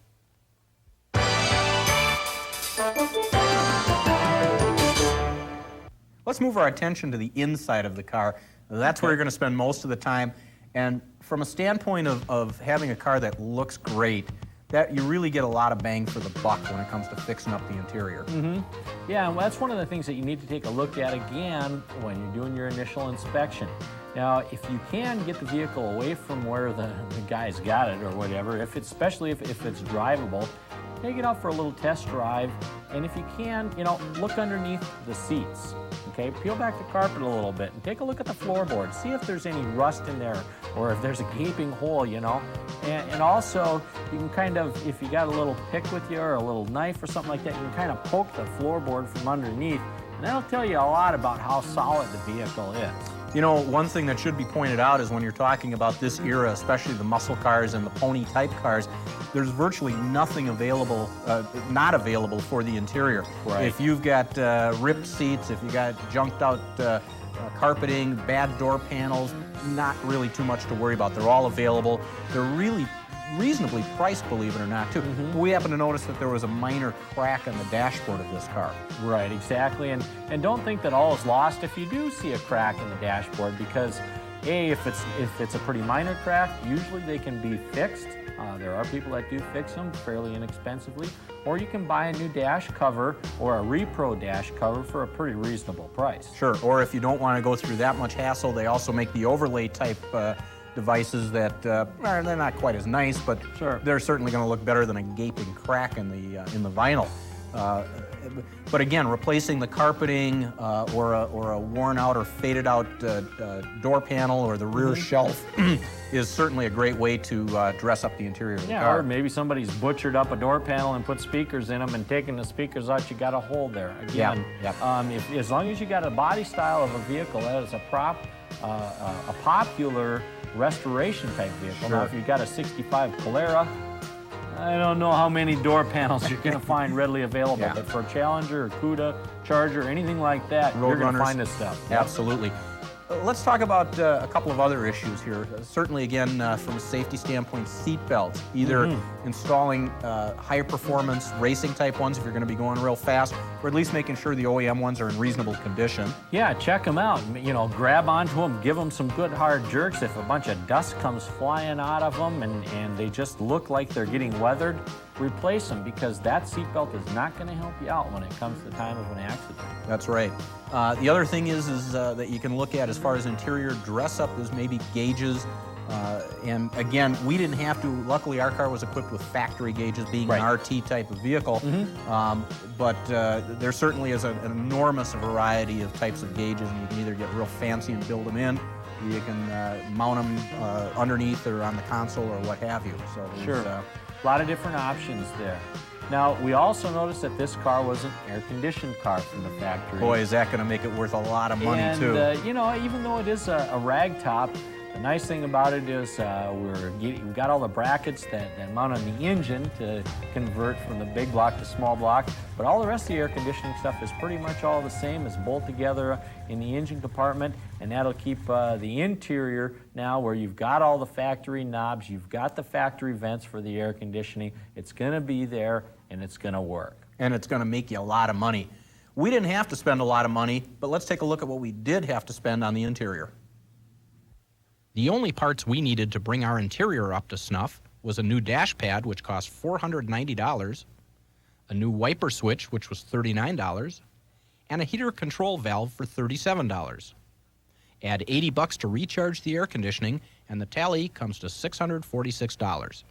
Let's move our attention to the inside of the car. That's where you're going to spend most of the time. And from a standpoint of having a car that looks great, that you really get a lot of bang for the buck when it comes to fixing up the interior. Yeah, and that's one of the things that you need to take a look at again when you're doing your initial inspection. Now, if you can get the vehicle away from where the guy's got it or whatever, especially if it's drivable, take it out for a little test drive, and if you can, you know, look underneath the seats. Okay, peel back the carpet a little bit and take a look at the floorboard. See if there's any rust in there or if there's a gaping hole, you know. And also, you can kind of, if you got a little pick with you or a little knife or something like that, you can kind of poke the floorboard from underneath, and that'll tell you a lot about how solid the vehicle is. You know, one thing that should be pointed out is when you're talking about this era, especially the muscle cars and the pony type cars, there's virtually nothing available, not available for the interior. Right. If you've got ripped seats, if you got junked out carpeting, bad door panels, not really too much to worry about. They're all available. They're really reasonably priced, believe it or not, too. We happen to notice that there was a minor crack on the dashboard of this car. Right, exactly. And don't think that all is lost if you do see a crack in the dashboard, because if it's a pretty minor crack, usually they can be fixed. There are people that do fix them fairly inexpensively, or you can buy a new dash cover or a repro dash cover for a pretty reasonable price. Sure, or if you don't want to go through that much hassle, they also make the overlay type devices that they're not quite as nice, but sure, they're certainly going to look better than a gaping crack in the vinyl. But again, replacing the carpeting or a worn out or faded out door panel or the rear shelf is certainly a great way to dress up the interior of the car. Or maybe somebody's butchered up a door panel and put speakers in them, and taking the speakers out, you got a hole there. Again, as long as you got a body style of a vehicle that is a popular restoration type vehicle. Sure. Now, if you've got a 65 Polara, I don't know how many door panels you're going to find readily available, but for a Challenger or Cuda, Charger, anything like that, you're going to find this stuff. Absolutely. Let's talk about a couple of other issues here. Certainly, again, from a safety standpoint, seat belts. Either installing higher performance racing type ones if you're going to be going real fast, or at least making sure the OEM ones are in reasonable condition. Yeah, check them out. You know, grab onto them, give them some good hard jerks. If a bunch of dust comes flying out of them and they just look like they're getting weathered, replace them, because that seatbelt is not going to help you out when it comes to the time of an accident. That's right. The other thing is that you can look at as far as interior dress-up is maybe gauges. And again, we didn't have to. Luckily, our car was equipped with factory gauges, being an RT type of vehicle. But there certainly is an enormous variety of types of gauges, and you can either get real fancy and build them in, You can mount them underneath or on the console or what have you. So Sure. A lot of different options there. Now, we also noticed that this car was an air-conditioned car from the factory. Boy, is that going to make it worth a lot of money, and, too. You know, even though it is a rag top, the nice thing about it is we've got all the brackets that mount on the engine to convert from the big block to small block, but all the rest of the air conditioning stuff is pretty much all the same. It's bolted together in the engine compartment, and that'll keep the interior now where you've got all the factory knobs, you've got the factory vents for the air conditioning. It's going to be there, and it's going to work. And it's going to make you a lot of money. We didn't have to spend a lot of money, but let's take a look at what we did have to spend on the interior. The only parts we needed to bring our interior up to snuff was a new dash pad, which cost $490, a new wiper switch, which was $39, and a heater control valve for $37. Add $80 to recharge the air conditioning, and the tally comes to $646.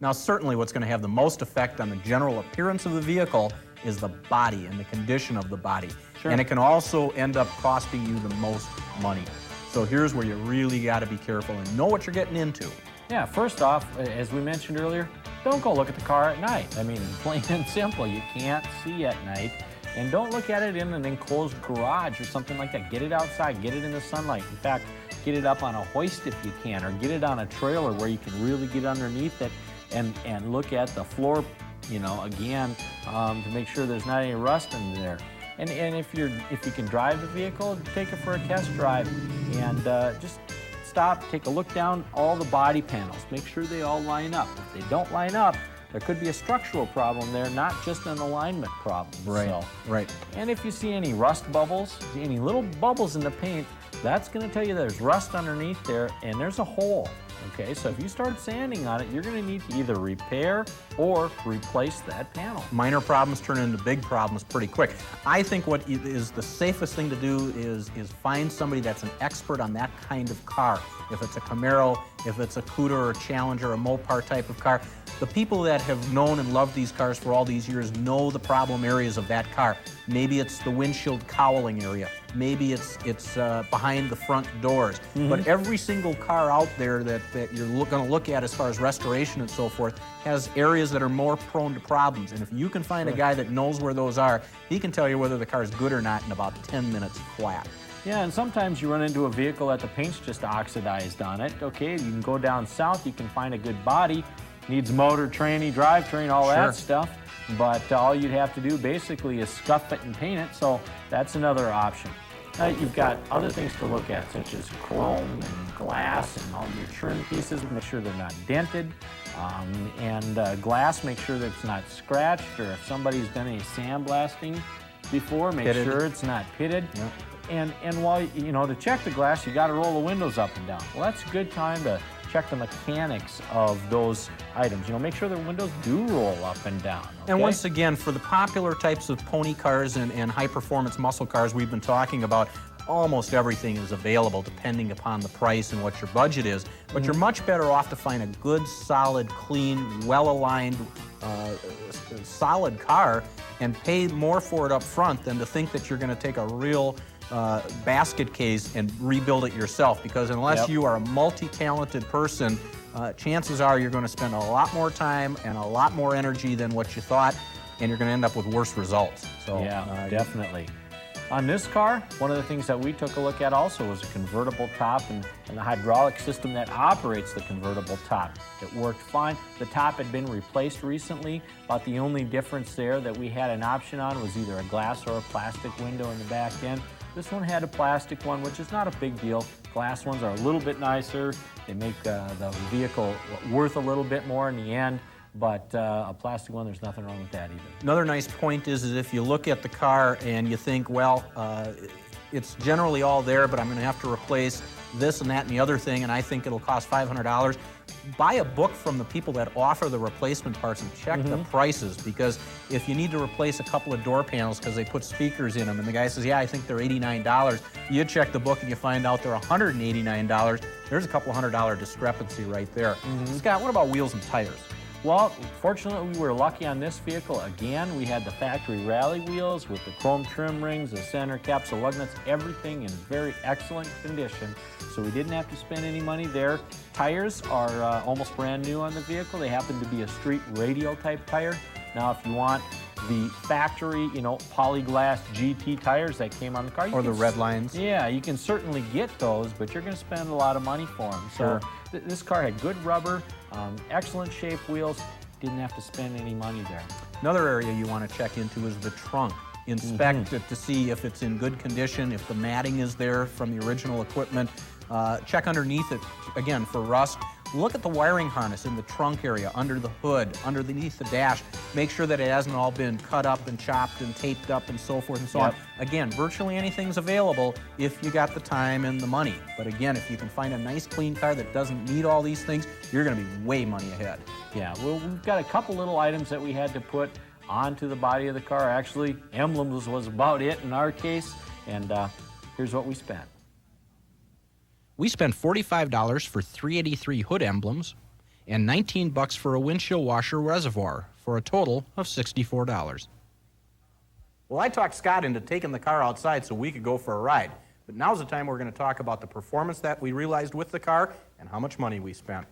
Now, certainly what's going to have the most effect on the general appearance of the vehicle is the body and the condition of the body. Sure. And it can also end up costing you the most money. So here's where you really got to be careful and know what you're getting into. Yeah, first off, as we mentioned earlier, don't go look at the car at night. I mean, plain and simple, you can't see at night. And don't look at it in an enclosed garage or something like that. Get it outside, get it in the sunlight. In fact, get it up on a hoist if you can, or get it on a trailer where you can really get underneath it and look at the floor, you know, again, to make sure there's not any rust in there. And if you can drive the vehicle, take it for a test drive and just stop, take a look down all the body panels, make sure they all line up. If they don't line up, there could be a structural problem there, not just an alignment problem. Right, So, right. and if you see any rust bubbles, any little bubbles in the paint, that's going to tell you there's rust underneath there and there's a hole. Okay, so if you start sanding on it, you're going to need to either repair or replace that panel. Minor problems turn into big problems pretty quick. I think what is the safest thing to do is find somebody that's an expert on that kind of car. If it's a Camaro, if it's a Cuda or a Challenger, a Mopar type of car, the people that have known and loved these cars for all these years know the problem areas of that car. Maybe it's the windshield cowling area. Maybe it's behind the front doors. But every single car out there that you're going to look at as far as restoration and so forth has areas that are more prone to problems. And if you can find a guy that knows where those are, he can tell you whether the car is good or not in about 10 minutes flat. Yeah, and sometimes you run into a vehicle that the paint's just oxidized on it. Okay, you can go down south, you can find a good body, needs motor, tranny, drivetrain, all that stuff. But all you'd have to do basically is scuff it and paint it, so that's another option. You've got other things to look at, such as chrome and glass and all your trim pieces. Make sure they're not dented. And glass, make sure that it's not scratched, or if somebody's done any sandblasting before, make sure it's not pitted. Yep. And while, you know, to check the glass, you got to roll the windows up and down. Well, that's a good time to check the mechanics of those items. You know, make sure the windows do roll up and down. Okay? And once again, for the popular types of pony cars and high-performance muscle cars we've been talking about, almost everything is available depending upon the price and what your budget is. But you're much better off to find a good, solid, clean, well-aligned, solid car and pay more for it up front than to think that you're going to take a real basket case and rebuild it yourself, because unless you are a multi-talented person, chances are you're going to spend a lot more time and a lot more energy than what you thought, and you're going to end up with worse results. So, yeah, definitely. On this car, one of the things that we took a look at also was a convertible top and the hydraulic system that operates the convertible top. It worked fine. The top had been replaced recently. About the only difference there that we had an option on was either a glass or a plastic window in the back end. This one had a plastic one, which is not a big deal. Glass ones are a little bit nicer. They make the vehicle worth a little bit more in the end. But a plastic one, there's nothing wrong with that either. Another nice point is if you look at the car and you think, well, it's generally all there, but I'm going to have to replace this and that and the other thing, and I think it'll cost $500. Buy a book from the people that offer the replacement parts and check the prices, because if you need to replace a couple of door panels because they put speakers in them and the guy says, yeah, I think they're $89, you check the book and you find out they're $189, there's a couple $100 discrepancy right there. Scott, what about wheels and tires? Well, fortunately, we were lucky on this vehicle. Again, we had the factory rally wheels with the chrome trim rings, the center capsule lug nuts, everything in very excellent condition. So we didn't have to spend any money there. Tires are almost brand new on the vehicle. They happen to be a street radial type tire. Now, if you want the factory, polyglass GT tires that came on the car. Or the red lines. Yeah, you can certainly get those, but you're going to spend a lot of money for them. So this car had good rubber, excellent shaped wheels, didn't have to spend any money there. Another area you want to check into is the trunk. Inspect it to see if it's in good condition, if the matting is there from the original equipment. Check underneath it, again, for rust. Look at the wiring harness in the trunk area, under the hood, underneath the dash. Make sure that it hasn't all been cut up and chopped and taped up and so forth and so on. Again, virtually anything's available if you got the time and the money. But again, if you can find a nice clean car that doesn't need all these things, you're going to be way money ahead. Yeah, well, we've got a couple little items that we had to put onto the body of the car. Actually, emblems was about it in our case, and here's what we spent. We spent $45 for 383 hood emblems and $19 for a windshield washer reservoir for a total of $64. Well, I talked Scott into taking the car outside so we could go for a ride. But now's the time we're going to talk about the performance that we realized with the car and how much money we spent.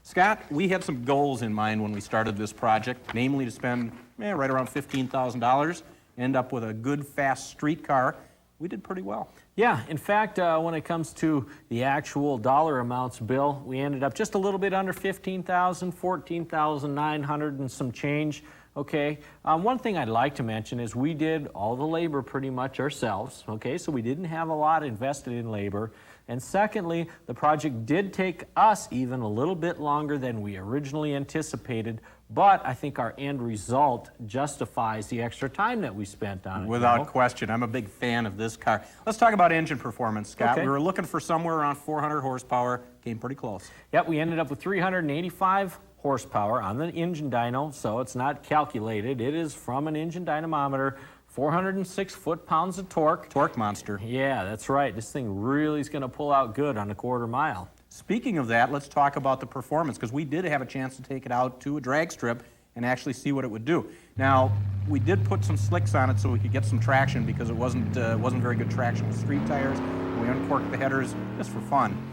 Scott, we had some goals in mind when we started this project, namely to spend right around $15,000, end up with a good, fast street car. We did pretty well. Yeah, in fact, when it comes to the actual dollar amounts, Bill, we ended up just a little bit under $15,000, $14,900 and some change. Okay, one thing I'd like to mention is we did all the labor pretty much ourselves. Okay, so we didn't have a lot invested in labor. And secondly, the project did take us even a little bit longer than we originally anticipated, but I think our end result justifies the extra time that we spent on it. Without question. I'm a big fan of this car. Let's talk about engine performance, Scott. Okay. We were looking for somewhere around 400 horsepower. Came pretty close. Yep, we ended up with 385 horsepower on the engine dyno, so it's not calculated. It is from an engine dynamometer. 406 foot-pounds of torque. Torque monster. Yeah, that's right. This thing really is going to pull out good on a quarter mile. Speaking of that, let's talk about the performance, because we did have a chance to take it out to a drag strip and actually see what it would do. Now, we did put some slicks on it so we could get some traction, because it wasn't very good traction with street tires. We uncorked the headers just for fun.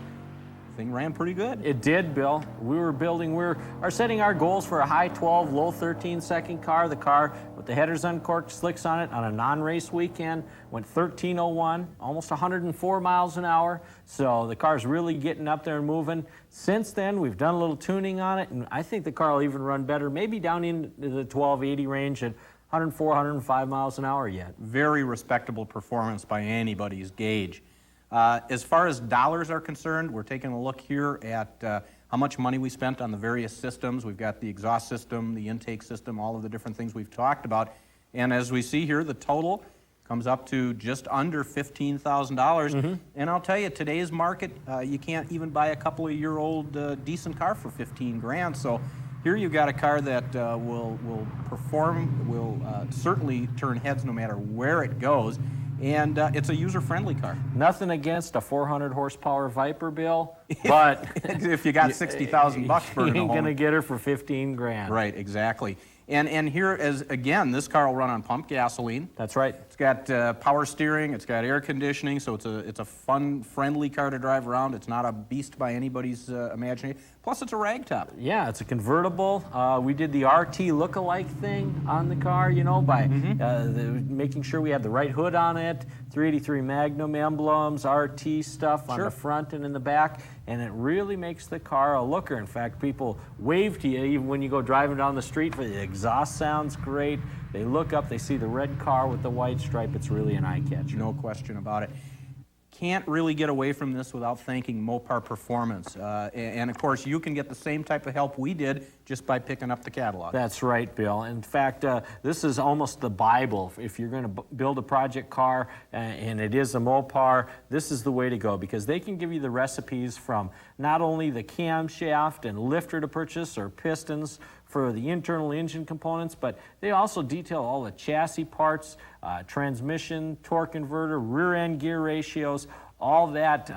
Thing ran pretty good. It did, Bill. We are setting our goals for a high 12, low 13-second car. The car with the headers uncorked, slicks on it on a non-race weekend went 13:01, almost 104 miles an hour. So the car's really getting up there and moving. Since then, we've done a little tuning on it, and I think the car will even run better, maybe down into the 1280 range at 104, 105 miles an hour yet. Very respectable performance by anybody's gauge. As far as dollars are concerned, we're taking a look here at how much money we spent on the various systems. We've got the exhaust system, the intake system, all of the different things we've talked about. And as we see here, the total comes up to just under $15,000. And I'll tell you, today's market, you can't even buy a couple of year old decent car for 15 grand. So here you've got a car that will perform, will certainly turn heads no matter where it goes. And it's a user-friendly car. Nothing against a 400 horsepower Viper, Bill, but if you got $60,000 burning, you ain't gonna get her for 15 grand. Right, exactly. And here, again, this car will run on pump gasoline. That's right. It's got power steering. It's got air conditioning, so it's a fun, friendly car to drive around. It's not a beast by anybody's imagination. Plus, it's a ragtop. Yeah, it's a convertible. We did the RT look-alike thing on the car, by making sure we had the right hood on it, 383 Magnum emblems, RT stuff on the front and in the back, and it really makes the car a looker. In fact, people wave to you even when you go driving down the street. For the exhaust sounds great. They look up, they see the red car with the white stripe. It's really an eye-catcher. No question about it. Can't really get away from this without thanking Mopar Performance. And of course, you can get the same type of help we did just by picking up the catalog. That's right, Bill. In fact, this is almost the Bible. If you're going to build a project car and it is a Mopar, this is the way to go, because they can give you the recipes from not only the camshaft and lifter to purchase or pistons for the internal engine components, but they also detail all the chassis parts, transmission, torque converter, rear end gear ratios, all that.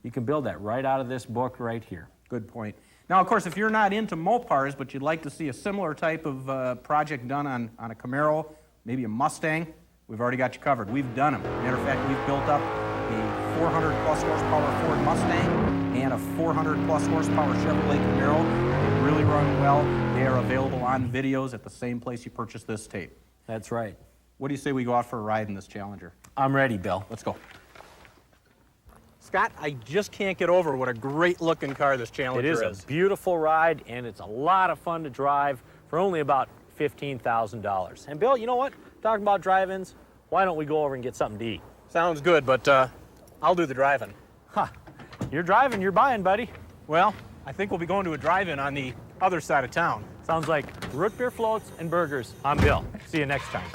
You can build that right out of this book right here. Good point. Now, of course, if you're not into Mopars, but you'd like to see a similar type of project done on a Camaro, maybe a Mustang, we've already got you covered. We've done them. Matter of fact, we've built up a 400-plus horsepower Ford Mustang and a 400-plus horsepower Chevrolet Camaro. They really run well. They are available on videos at the same place you purchased this tape. That's right. What do you say we go out for a ride in this Challenger? I'm ready, Bill. Let's go. Scott, I just can't get over what a great-looking car this Challenger is. It is a beautiful ride, and it's a lot of fun to drive for only about $15,000. And Bill, you know what? Talking about drive-ins, why don't we go over and get something to eat? Sounds good, but I'll do the driving. Huh. You're driving, you're buying, buddy. Well, I think we'll be going to a drive-in on the other side of town. Sounds like root beer floats and burgers. I'm Bill. See you next time.